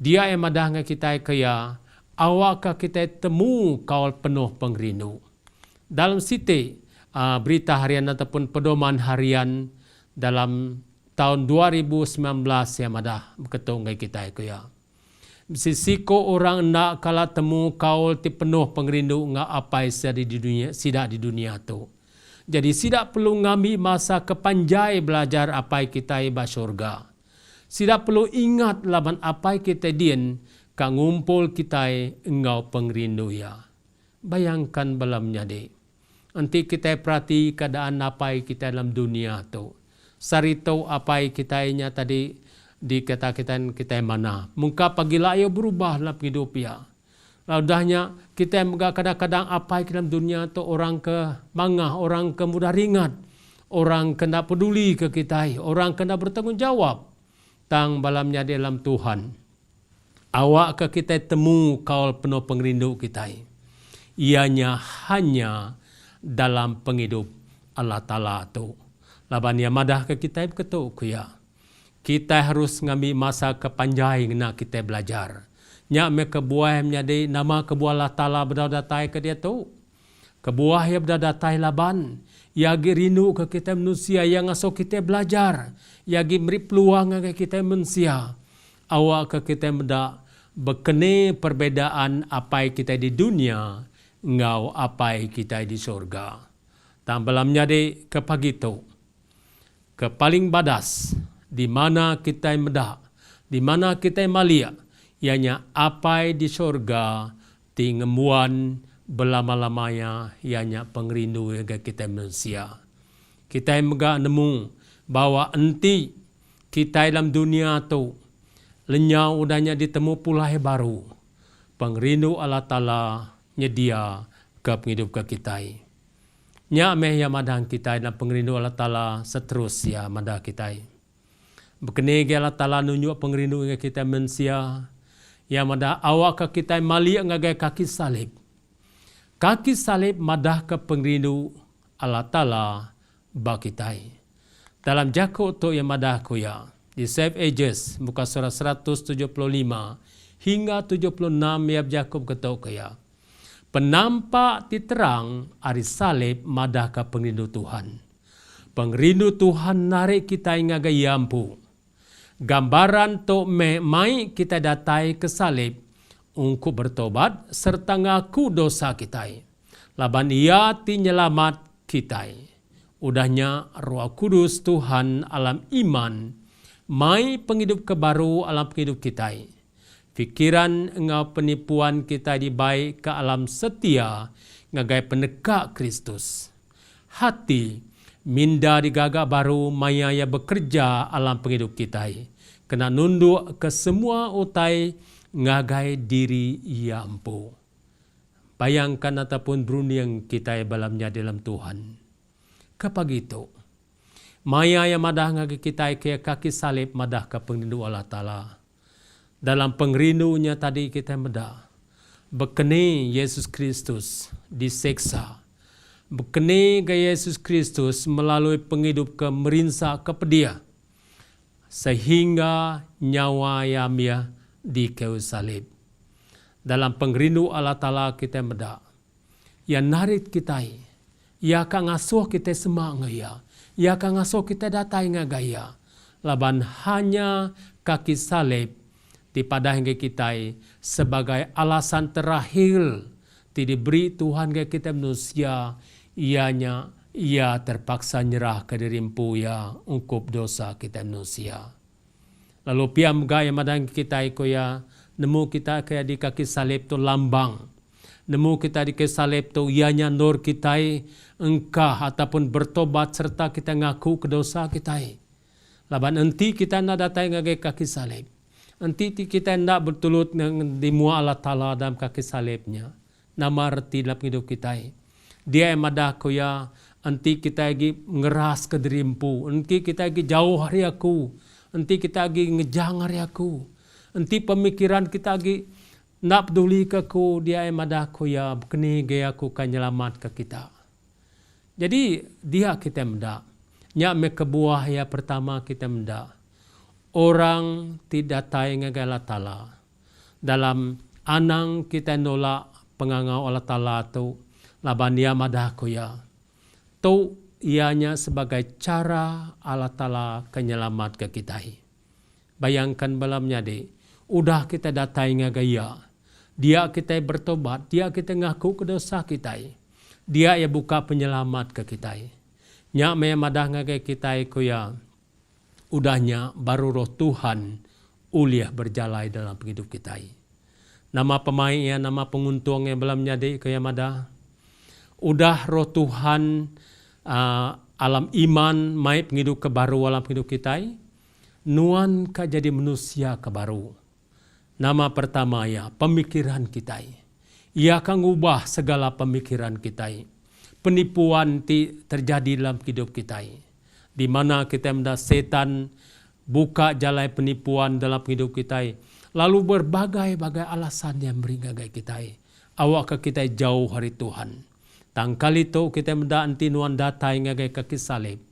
Dia yang madah ngagai kita kaya awak kita temu kawal penuh pengrindu. Dalam siti berita harian ataupun pedoman harian dalam tahun 2019 yang madah berketung ngagai kita kaya. Sisiko orang nak kala temu kaul ti penuh pengrindu ngak apai sidak di dunia tu. Jadi sidak perlu ngambil masa kepanjai belajar apai kita iba syurga. Sidak perlu ingat laban apai kita dien ka ngumpul kita engkau pengrindu ya. Bayangkan balamnya de. Nanti kita perhati keadaan apai kita dalam dunia tu. Sarito apai kita nya tadi dikatakan kita mana. Muka pagila ia berubah dalam hidup ya. Laudahnya kita kadang-kadang apa dalam dunia tu orang ke mangah, orang ke mudah ringat, orang kena peduli ke kita, orang kena bertanggungjawab. Tang balamnya dalam Tuhan. Awak ke kita temu kaul penuh pengrindu kita. Ianya hanya dalam penghidup Allah Ta'ala tu. Laban yang madah ke kita ketuk ya. Kita harus ngambil masa kepanjai nak kita belajar. Nyak me kebuah menjadi nama kebuah Allah Ta'ala berdatai ke dia tu. Kebuah yang berdatai laban. Yagi rindu ke kita manusia yang asal kita belajar. Yagi beri peluang ke kita manusia. Awak ke kita mendak Bekene perbedaan apa kita di dunia, ngau apa kita di surga. Tambalamnya de ke pagi tu, ke paling badas, di mana kita medah, di mana kita malia, ianya apa di surga, tingemuan belama-lamanya, ianya pengrindu kita manusia. Kita megak nemu bahwa enti kita dalam dunia tu lenyau udahnya ditemu pulai baru. Pengrindu Allah Ta'ala nyedia ke penghidup ke kita. Nya meh ya madang kita dalam pengrindu Allah Ta'ala seterus ya madah kita. Bekene ge Allah Ta'ala nunjuk pengrindu ke kita manusia. Ya madah awak ke kita mali ngagai kaki salib. Kaki salib madah ke pengrindu Allah Ta'ala bagi kita. Dalam Jakub tu yang madah kuya di Save Ages muka surah 175 hingga 76 ya Jakub ketau kuya. Penampak di terang ari salib madah ke pengrindu Tuhan. Pengrindu Tuhan narik kita ngagai yampu. Gambaran tu mai kita datai ke salib untuk bertobat serta ngaku dosa kita. Laban ia ti nyelamat kita. Udahnya Roh Kudus Tuhan alam iman, mai penghidup kebaru alam penghidup kita. Fikiran ngau penipuan kita dibaik ke alam setia, ngagai penekak Kristus. Hati, minda digagak baru maya ya bekerja alam penghidup kita. Kena nunduk ke semua utai, ngagai diri ia ampu. Bayangkan ataupun berunding kita balamnya dalam Tuhan. Kepagi itu, maya yang madah ngagi kita ke kaki salib madah ke pengrindu Allah Ta'ala. Dalam pengrindunya tadi kita madah. Bekene Yesus Kristus diseksa. Bekene ke Yesus Kristus melalui penghidup ke merinsa ke pedia. Sehingga nyawa yamia di kayu salib. Dalam pengrindu Allah Ta'ala kita madah. Yang narik kita. Ya akan ngasuh kita semak ngaya. Ya akan ngasuh kita datai ngagaya. Laban hanya kaki salib dipadah hingga kita sebagai alasan terakhir ti diberi Tuhan ke kita manusia. Ianya ia terpaksa nyerah ke dirimpu ya ungkup dosa kita manusia. Lalu piam gaya madang kita ya nemu kita kayak di kaki salib tu lambang. Nemu kita di kaki salib tu ianya nur kita engkah ataupun bertobat serta kita ngaku kedosa kita. Laban enti kita nak datang ngagai kaki salib. Enti kita nak bertulut di mua Allah Ta'ala dalam kaki salibnya. Nama arti dalam hidup kita. Dia yang madah kuya. Enti kita lagi ngeras ke dirimpu. Enti kita lagi jauh hari aku. Enti kita lagi ngejang hari aku. Enti pemikiran kita lagi nak peduli ke aku. Dia yang madah kuya. Bekeni gaya aku kan nyelamat ke kita. Jadi dia kita mendak. Nyak me kebuah ya pertama kita mendak. Orang tidak tahu ngagai Allah Ta'ala. Dalam anang kita nolak pengangau Allah Ta'ala tu. Laban dia madah kuya. Tu ianya sebagai cara Allah Ta'ala kenyelamat ke kita. Bayangkan balamnya de. Udah kita datai ngagai ya. Dia kita bertobat. Dia kita ngaku kedosa kita. Dia yang buka penyelamat ke kita. Nyak me madah ngagai kita kuya. Udahnya baru roh Tuhan uliah berjalai dalam hidup kita. Nama pemainnya, nama penguntungnya belum nyadi kuya madah. Udah roh Tuhan alam iman mai penghidup kebaru alam hidup kita. Nuan ka jadi manusia kebaru. Nama pertama ya pemikiran kita. Ia akan ubah segala pemikiran kita. Penipuan terjadi dalam hidup kita. Di mana kita mendak setan buka jalan penipuan dalam hidup kita. Lalu berbagai-bagai alasan yang meringagai kita. Awak ke kita jauh hari Tuhan. Tangkali itu kita mendak anti nuan datai ngagai kaki salib.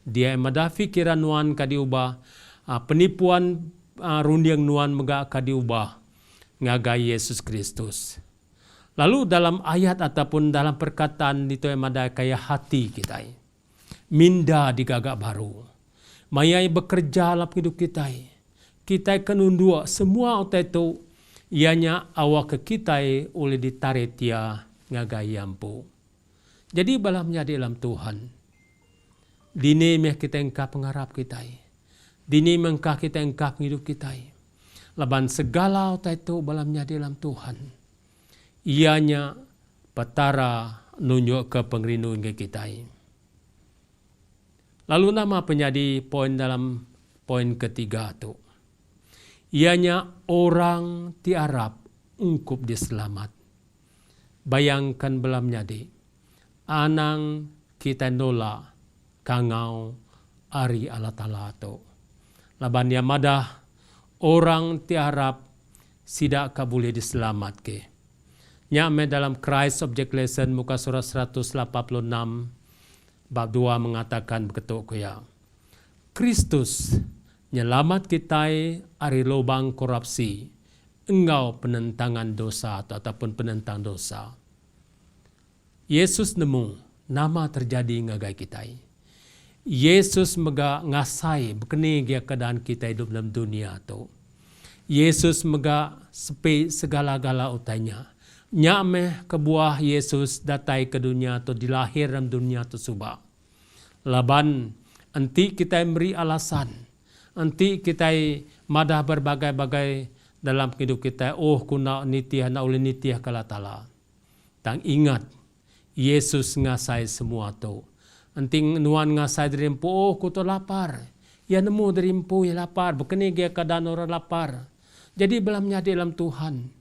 Dia mendak fikiran nuan ka diubah. Penipuan rundiang nuan megak ka diubah. Ngagai Yesus Kristus. Lalu dalam ayat ataupun dalam perkataan itu yang ada kaya hati kita. Minda digagak baru. Mayai bekerja dalam hidup kita. Kita akan undua semua otak itu Ianya awak ke kita oleh ditarik tia ngagai yampu. Jadi balamnya di dalam Tuhan. Dini meh kita engkau pengharap kita. Dini mengkah kita engkau hidup kita. Laban segala otai itu balamnya di dalam Tuhan. Ianya petara nunjuk ke pengrindu ke kita. Lalu nama penyadi poin dalam poin ketiga tu. Ianya orang tiarap ungkup diselamat. Bayangkan belam nyadi. Anang kita nola kangau ari Allah Ta'ala tu. Laban dia madah orang tiarap sidak kabuleh diselamat ke. Nyame dalam Christ Object Lesson muka surat 186 bab 2 mengatakan begitu kuya. Kristus nyelamat kita ari lubang korupsi, engkau penentangan dosa ataupun penentang dosa. Yesus nemu nama terjadi ngagai kita. Yesus mega ngasai bekeni dia keadaan kita hidup dalam dunia tu. Yesus mega sepi segala-gala utainya. Nyame kebuah Yesus datai ke dunia tu dilahir dalam dunia tu subah. Laban anti kita beri alasan. Anti kita madah berbagai-bagai dalam hidup kita. Oh kuna nitiah na oleh nitiah kala tala. Tang ingat Yesus ngasai semua tu. Anting nuan ngasai derimpu. Oh kuto lapar. Ya nemu derimpu ya lapar. Bukannya dia keadaan orang lapar. Jadi belamnya di dalam Tuhan.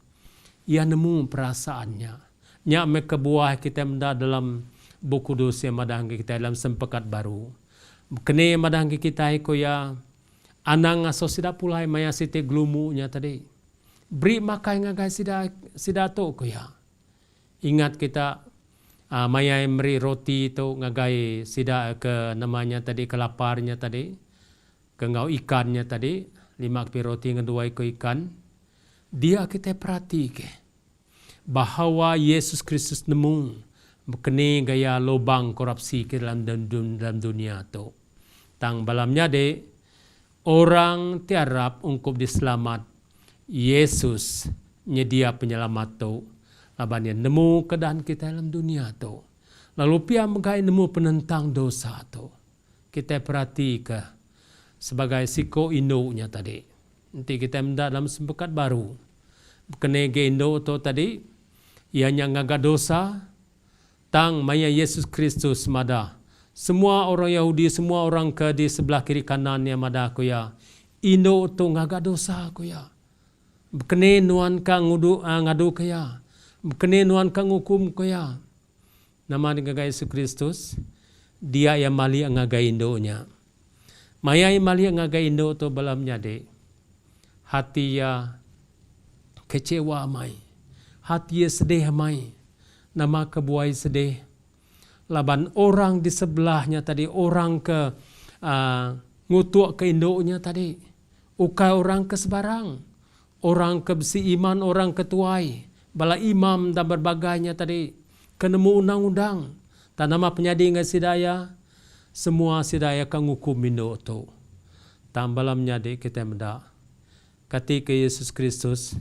Ya nemu perasaannya. Nya me kebuah kita menda dalam buku dosa madang kita dalam sempekat baru. Kene madang kita ko ya anang aso sida pulai maya site glumunya tadi. Beri makai ngagai sida to ko ya. Ingat kita maya meri roti itu ngagai sida ke namanya tadi kelaparnya tadi. Ke ngau ikannya tadi 5 roti ngedua ko ikan. Dia kita perhati ke bahawa Yesus Kristus nemu kene gaya lubang korupsi ke dalam dunia tu. Tang balamnya de orang tiarap ungkup diselamat. Yesus nyedia penyelamat tu. Laban dia nemu keadaan kita dalam dunia tu. Lalu pia megai nemu penentang dosa tu. Kita perhati ke sebagai siko inunya tadi. Nanti kita mendak dalam sempekat baru. Kene ge indo tu tadi. Ianya ngaga dosa. Tang maya Yesus Kristus mada. Semua orang Yahudi, semua orang ke di sebelah kiri kanannya mada aku ya. Indo tu ngaga dosa aku ya. Kene nuan ka ngadu kaya. Kene nuan ka ngukum kaya. Nama ngaga Yesus Kristus. Dia yang mali ngaga indonya. Maya yang mali ngaga indo tu balamnya de. Hati ya kecewa mai. Hati ya sedih mai. Nama kebuai sedih. Laban orang di sebelahnya tadi. Orang ke ngutuk ke induknya tadi. Ukai orang ke sebarang. Orang ke besi iman, orang ketuai. Bala imam dan berbagainya tadi. Kenemu undang-undang. Dan nama penyadi ngai sidaya. Semua sidaya ke ngukum induk tu. Tambalamnya di kita mendak. Ketika Yesus Kristus.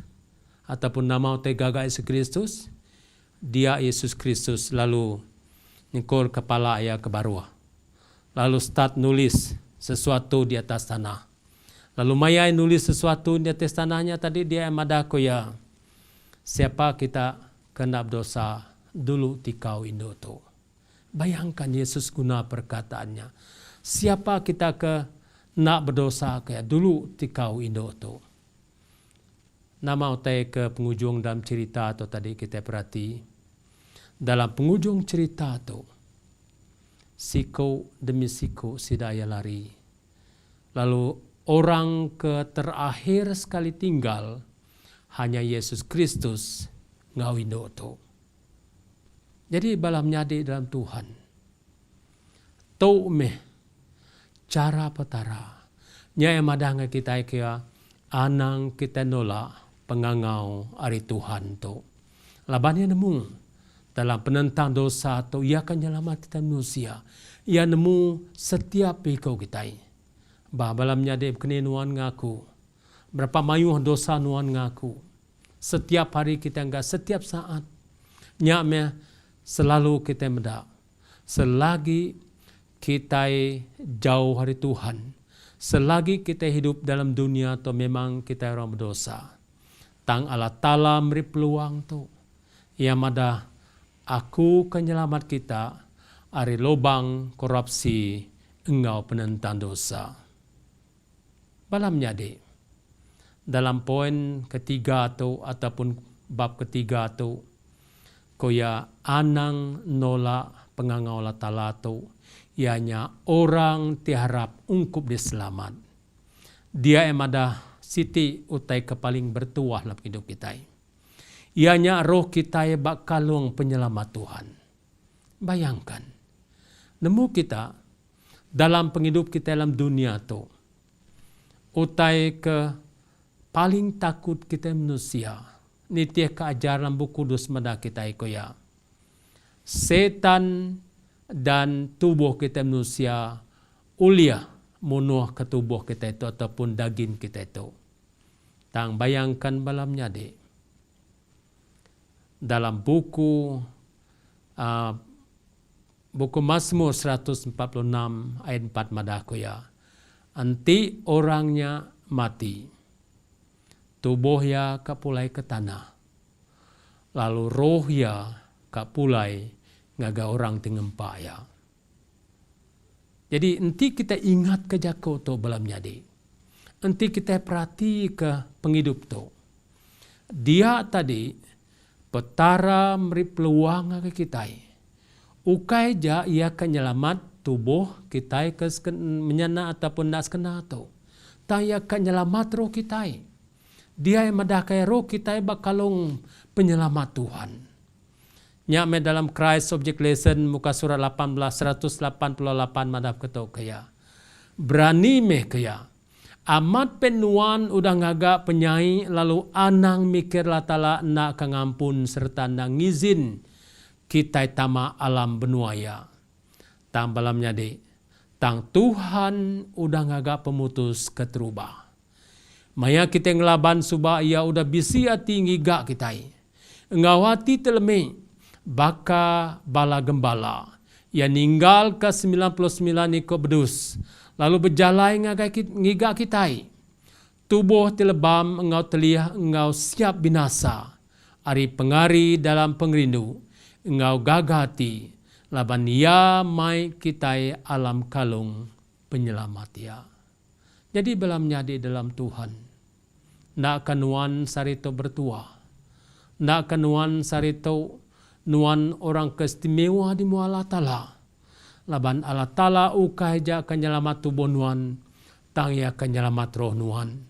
Ataupun nama tegaga Yesus Kristus. Dia Yesus Kristus lalu nyekor kepala ayah ke bawah. Lalu start nulis sesuatu di atas tanah. Lalu maya nulis sesuatu di atas tanahnya tadi dia madako ya. Siapa kita kena berdosa dulu tikau indo tu. Bayangkan Yesus guna perkataannya. Siapa kita ke nak berdosa ke dulu tikau indo tu. Nama utai ke penghujung dalam cerita atau tadi kita perhati. Dalam penghujung cerita tu. Siko demi siko sidaya lari. Lalu orang ke terakhir sekali tinggal. Hanya Yesus Kristus ngawindo tu. Jadi balamnya di dalam Tuhan. Tau meh. Cara petara. Nyai madanga kita kia. Anang kita nolak. Pengangau ari Tuhan tu. Labannya nemu dalam penentang dosa tu ia akan menyelamat kita manusia. Ia nemu setiap pikau kita. Bah balamnya dia kena nuan ngaku. Berapa mayuh dosa nuan ngaku. setiap hari kita enggak, setiap saat. Nyaknya selalu kita mendak. Selagi kita jauh dari Tuhan, selagi kita hidup dalam dunia tu memang kita orang berdosa. Tang Allah Ta'ala beri peluang tu. Yang ada aku penyelamat kita dari lubang korupsi engkau penentang dosa. Balam nyadi. Dalam poin ketiga tu ataupun bab ketiga tu, koya anang nolak pengangau Allah Ta'ala tu, ianya orang tiharap ungkup diselamat. Dia yang ada siti utai kepaling bertuah dalam hidup kita. Ianya roh kita yang bakalung penyelamat Tuhan. Bayangkan, nemu kita dalam penghidup kita dalam dunia tu, utai ke paling takut kita manusia. Nitia keajaran buku kudus mada kita ikoya. Setan dan tubuh kita manusia ulia munuh ke tubuh kita itu ataupun daging kita itu. Tang bayangkan balamnya dek. Dalam buku Mazmur 146 ayat 4 madako ya. Anti orangnya mati. Tubuhnya kapulai ke tanah. Lalu rohnya kapulai ngaga orang tingempa ya. Jadi enti kita ingat ke jako tu balamnya di. Enti kita perhati ke penghidup tu. Dia tadi petara beri peluang ke kita. Ukai ja ia kenyelamat tubuh kita ke menyana ataupun nak sekena tu. Taya kenyelamat roh kita. Dia yang madakai roh kita bakalong penyelamat Tuhan. Nyame dalam Christ Object Lesson muka surat 18 188 madap ketok kaya. Berani meh kaya. Amat penuan udah ngaga penyai lalu anang mikir latala nak kangampun serta nang ngizin kita tama alam benuaya. Tang balamnya de. Tang Tuhan udah ngaga pemutus keterubah. Maya kita ngelaban subah ia udah bisi hati ngiga kita. Ngawati teleme. Baka bala gembala yang ninggal ke 99 iko bedus lalu berjalai ngiga kita tubuh tilebam engau teliah engau siap binasa ari pengari dalam pengrindu engau gagati laban ia mai kita alam kalung penyelamat ya. Jadi belamnya di dalam Tuhan nak kanuan sarito bertuah nak kanuan sarito nuan orang keistimewa di muka Allah Ta'ala. Laban Allah Ta'ala ukai ja kenyelamat tubuh nuan, tang ya kenyelamat roh nuan.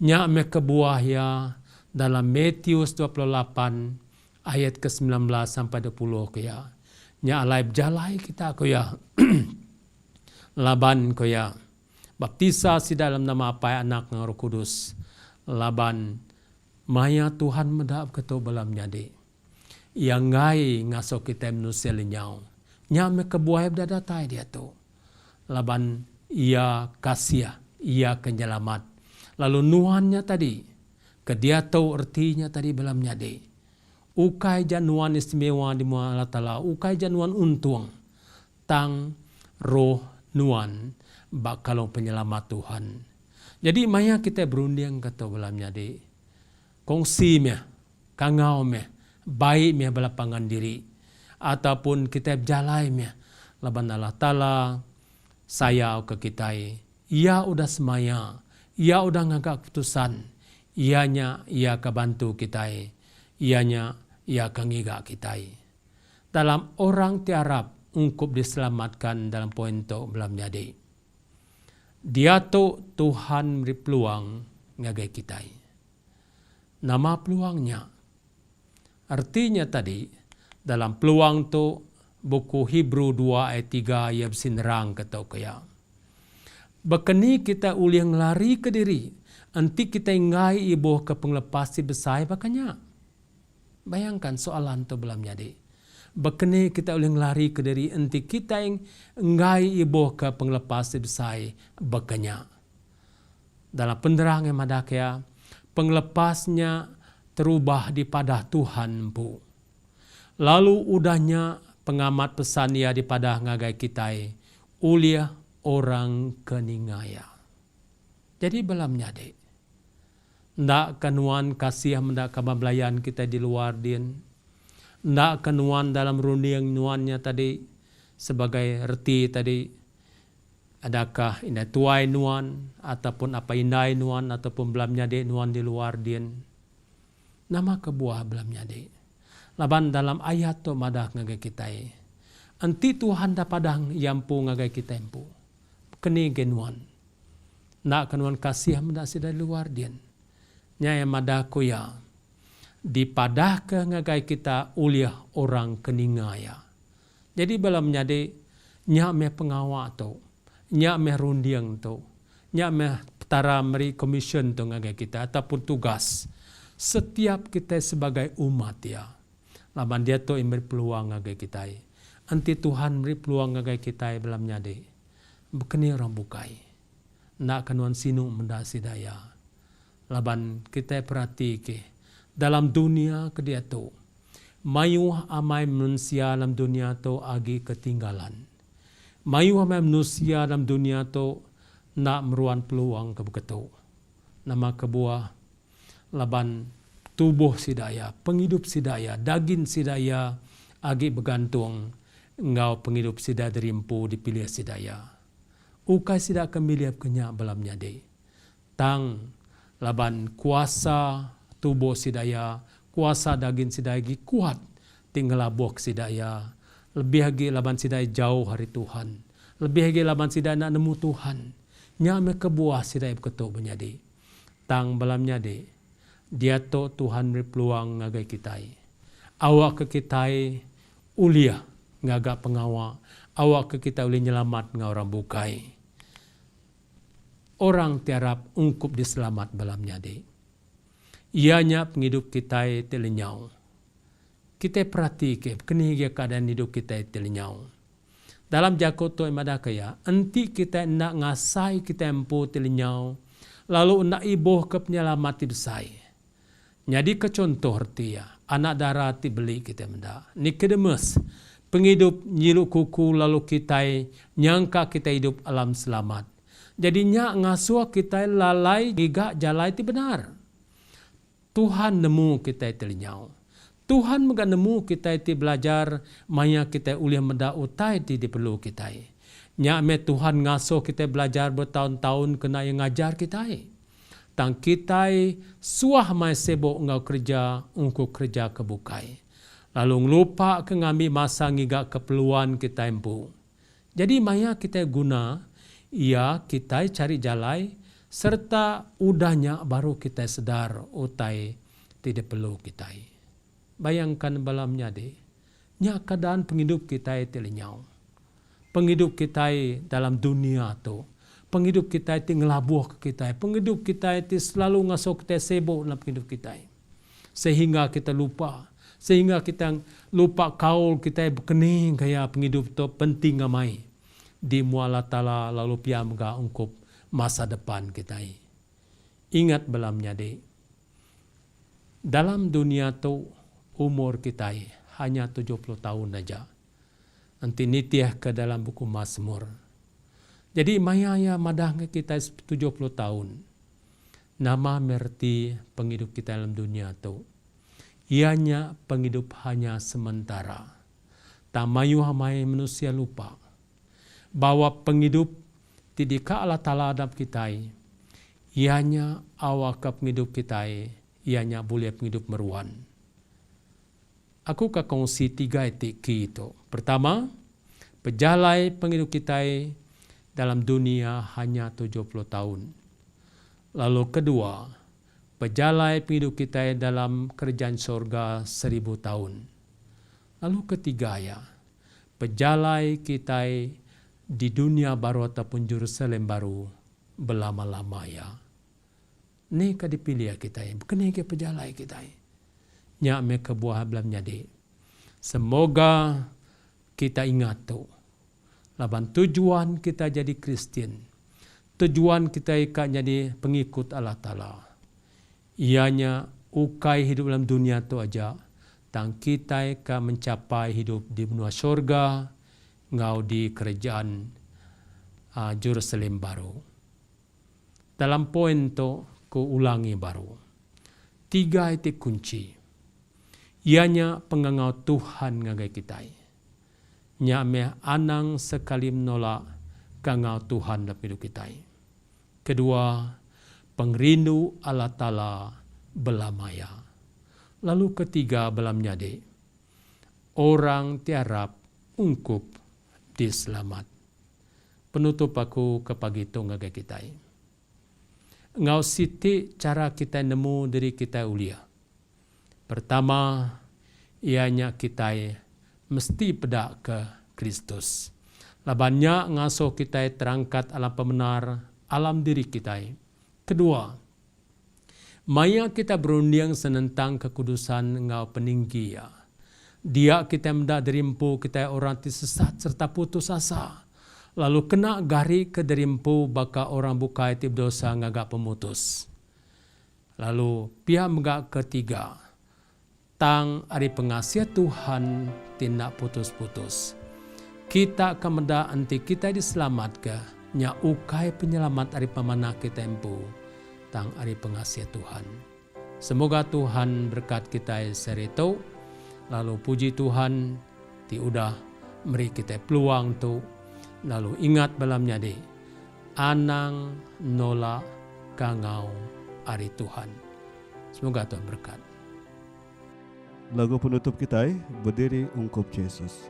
Nya me kebuah ya dalam Matius 28 ayat ke-19 sampai 20 kaya. Nya alai jalai kita kaya. Laban kaya. Baptisa si dalam nama apa anak ng Roh Kudus. Laban maya Tuhan medap keto balam nyade. Yang ngai ngaso kita manusia lenyau. Nyame kebuah berdatai dia tu. Laban ia kasih, ia kenyelamat. Lalu nuannya tadi. Ke dia tahu artinya tadi belamnya de. Ukai januan istimewa di muka Allah Ta'ala. Ukai januan untung. Tang roh nuan bakalong penyelamat Tuhan. Jadi maya kita berunding kata belamnya de. Kongsi meh, kangau meh. Baik meh belapangan diri ataupun kita jalai meh laban Allah Ta'ala saya ke kita ia udah semaya ia udah ngagak keputusan ianya ia kebantu kita ianya ia kengiga kita dalam orang tiarap ungkup diselamatkan dalam poin tu belam jadi dia tu Tuhan beri peluang ngagai kita nama peluangnya. Artinya tadi, dalam peluang tu buku Hebrew 2 ayat 3 ia bersinerang kata kaya. Bekeni kita uliang lari ke diri, anti kita ngai ibu ke penglepas si besai bakanya. Bayangkan soalan tu belam jadi. Bekeni kita uliang lari ke diri, anti kita yang ngai ibu ke penglepas si besai bakanya. Dalam penerang yang madakya, penglepasnya terubah di padah Tuhan bu. Lalu udahnya pengamat pesan ia di padah ngagai kitai, uliah orang keningaya. Jadi belamnya dek. Ndak kenuan kasih mendak kabablayan kita di luar din. Ndak kenuan dalam runding nuannya tadi sebagai reti tadi. Adakah indah tuai nuan ataupun apa indai nuan ataupun belamnya dek nuan di luar din. Nama kebuah belamnya dek. Laban dalam ayat tu madah ngagai kita. Anti Tuhan da padang yampu ngagai kita empu. Keni genuan. Ndak kenuan kasih mendak sida luar din. Nyaya madah kuya. Dipadah ke ngagai kita uliah orang keningaya. Jadi belam nyade nyak me pengawal tu. Nyak me rundiang tu. Nyak me petara meri commission tu ngagai kita ataupun tugas. Setiap kita sebagai umat ya. Laban dia tu memberi peluang ngagai kita. Anti Tuhan memberi peluang ngagai kita belam nyade. Bekeni orang bukai. Nak kanuan sinu mendak sidaya. Laban kita perhati ke dalam dunia ke dia tu. Mayuh amai manusia dalam dunia tu agi ketinggalan. Mayuh amai manusia dalam dunia tu nak meruan peluang ke begitu. Nama kebuah laban tubuh sidaya, penghidup sidaya, daging sidaya agi bergantung engau penghidup sidaya derimpu dipilih sidaya. Ukai sidaya kemilih kenyak belamnya de. Tang laban kuasa tubuh sidaya, kuasa daging sidaya kuat tinggal buak sidaya. Lebih lagi laban sidaya jauh hari Tuhan. Lebih lagi laban sidaya nak nemu Tuhan. Nyame kebuah sidaya berketuk menyadi. Tang belamnya de. Dia tu Tuhan beri peluang ngagai kita. Awak ke kita uliah ngagak pengawal. Awak ke kita boleh nyelamat dengan orang bukai. Orang tiarap ungkup diselamat balamnya de. Ianya penghidup kita telenyau. Kita perhati ke keniga keadaan hidup kita telenyau. Dalam jakot tu emada kaya, anti kita nak ngasai kita empu telenyau, lalu nak ibuh ke penyelamat besai. Jadi kecontoh arti ya, anak darah ti beli kita menda. Nikodemus penghidup nyiluk kuku lalu kita nyangka kita hidup alam selamat. Jadinya ngasuh kita lalai gigak jalai itu benar. Tuhan nemu kita itu linyau. Tuhan mega nemu kita itu belajar maya kita uliah menda utai itu diperlu kita. Nya me Tuhan ngasuh kita belajar bertahun-tahun kena yang ngajar kita. Tang kita suah mai sibuk ngau kerja ungku kerja kebukai. Lalu lupa ke ngambil masa ngigak keperluan kita empu. Jadi maya kita guna ia kita cari jalai serta udahnya baru kita sedar utai tidak perlu kita. Bayangkan balamnya de, nya keadaan penghidup kita telenyau. Penghidup kita dalam dunia tu, penghidup kita itu ngelabuh ke kita, penghidup kita itu selalu ngasuh kita sibuk dalam penghidup kita. Sehingga kita lupa kaul kita berkening kaya penghidup tu penting amai. Di muala tala lalu pia mega ungkup masa depan kita. Ingat belamnya de. Dalam dunia tu umur kita hanya 70 tahun saja. Nanti nitiah ke dalam buku Mazmur. Jadi maya madah kita 70 tahun. Nama merti penghidup kita dalam dunia tu. Ianya penghidup hanya sementara. Tamayu hamai manusia lupa. Bahwa penghidup tidak Allah Ta'ala adab kita. Ianya awak ke penghidup kita. Ianya boleh penghidup meruan. Aku kongsi 3 etiki itu. Pertama, pejalai penghidup kita dalam dunia hanya 70 tahun. Lalu kedua, pejalai penghidup kita dalam kerajaan surga 1000 tahun. Lalu ketiga ya, pejalai kita di dunia baru ataupun Jerusalem baru berlama-lama ya. Ni ka dipilih kita, bukan ke pejalai kita. Nya me kebuah belamnya de. Semoga kita ingat tu. Laban tujuan kita jadi Kristen. Tujuan kita ikat jadi pengikut Allah Ta'ala. Ianya ukai hidup dalam dunia tu aja, tang kita ka mencapai hidup di benua syurga, ngau di kerajaan Jerusalem baru. Dalam poin tu ku ulangi baru. 3 itu kunci. Ianya pengangau Tuhan ngagai kita. Nya meh anang sekali menolak kangau Tuhan dalam hidup kita. Kedua, pengrindu Allah Ta'ala belamaya. Lalu ketiga belam nyade, orang tiarap ungkup diselamat. Penutup aku ke pagi tu ngagai kita. Ngau siti cara kita nemu diri kita ulia. Pertama, ianya kita mesti pedak ke Kristus. Labannya ngasuh kita terangkat alam pemenar alam diri kita. Kedua, maya kita berunding senentang kekudusan ngau peninggi ya. Dia kita mendak derimpu kita orang sesat serta putus asa. Lalu kena gari ke derimpu baka orang bukai tip dosa ngagak pemutus. Lalu pihak megak ketiga, tang ari pengasiat Tuhan tindak putus-putus. Kita akan mendak anti kita diselamat ke nya ukai penyelamat ari pamana kita empu tang ari pengasiat Tuhan. Semoga Tuhan berkat kita serito. Lalu puji Tuhan ti udah beri kita peluang tu. Lalu ingat balamnya deh, anang nola kangau ari Tuhan. Semoga Tuhan berkat. Lagu penutup kita berdiri ungkup Yesus.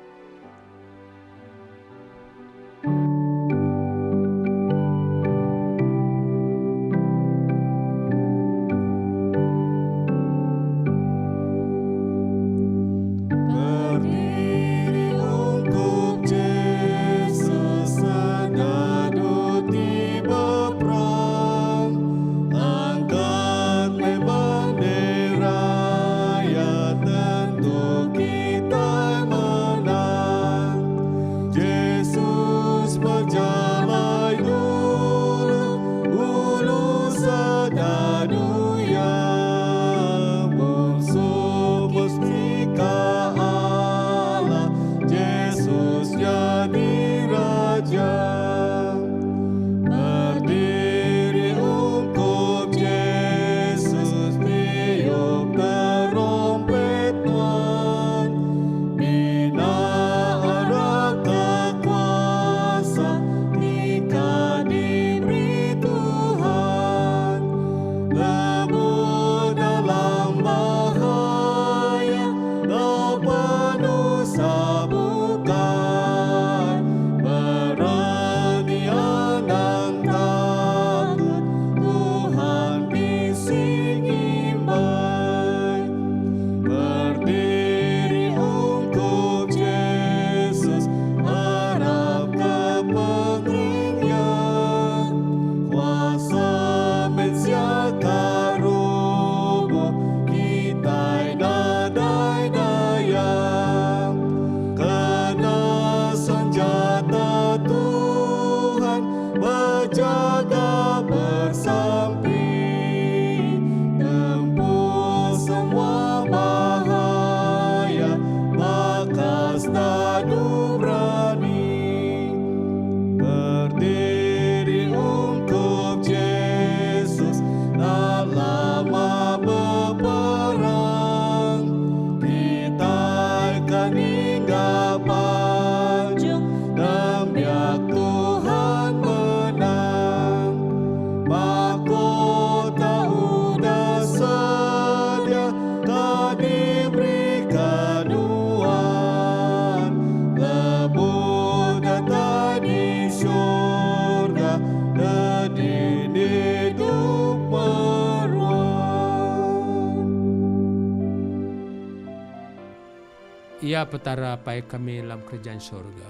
Ia petara pai kami dalam kerjaan syurga.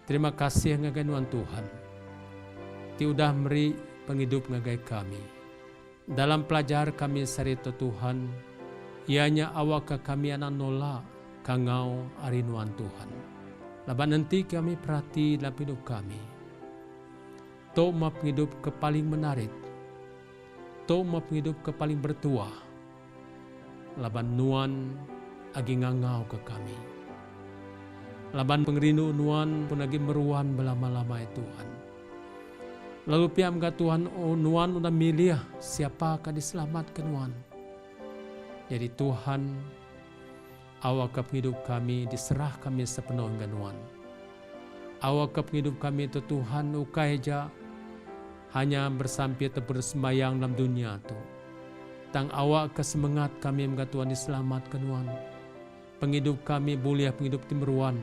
Terima kasih ngaganuan Tuhan. Ti udah meri penghidup ngagai kami. Dalam pelajar kami sarito Tuhan, ianya awak ke kami anak nola kangau arinuan Tuhan. Laban nanti kami perhati dalam hidup kami. To map hidup ke paling menarik. To map hidup ke paling bertuah. laban nuan agi ngangau ke kami. Laban pengerindu nuan pun agi meruan belama-lama Tuhan. Lalu piam ka Tuhan, oh nuan udah milih siapa ka diselamatkan nuan. Jadi Tuhan, awak ke hidup kami diserah kami sepenuh nuan. Awak ke hidup kami itu Tuhan ukai ja hanya bersampai atau bersembayang dalam dunia tu. Tang awak ke semangat kami mga Tuhan diselamatkan nuan. Penghidup kami boleh penghidup timeruan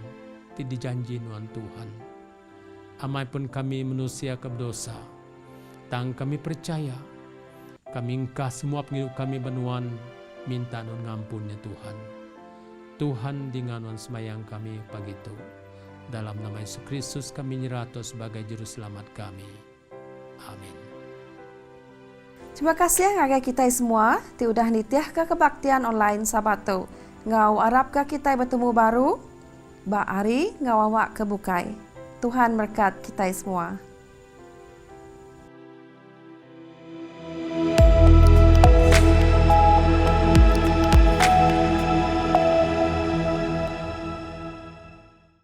ti dijanji nuan Tuhan. Amai pun kami manusia ke berdosa. Tang kami percaya kami engkau semua penghidup kami benuan minta nun ngampunnya Tuhan. Tuhan dengan nuan sembayang kami pagi itu. Dalam nama Yesus Kristus kami nyerato sebagai juru selamat kami. Amin. Terima kasih ngagai kita semua ti udah nitiah ke kebaktian online Sabato. Ngau harap ke kita bertemu baru. Ba ari ngawawak kebukai. Tuhan berkat kita semua.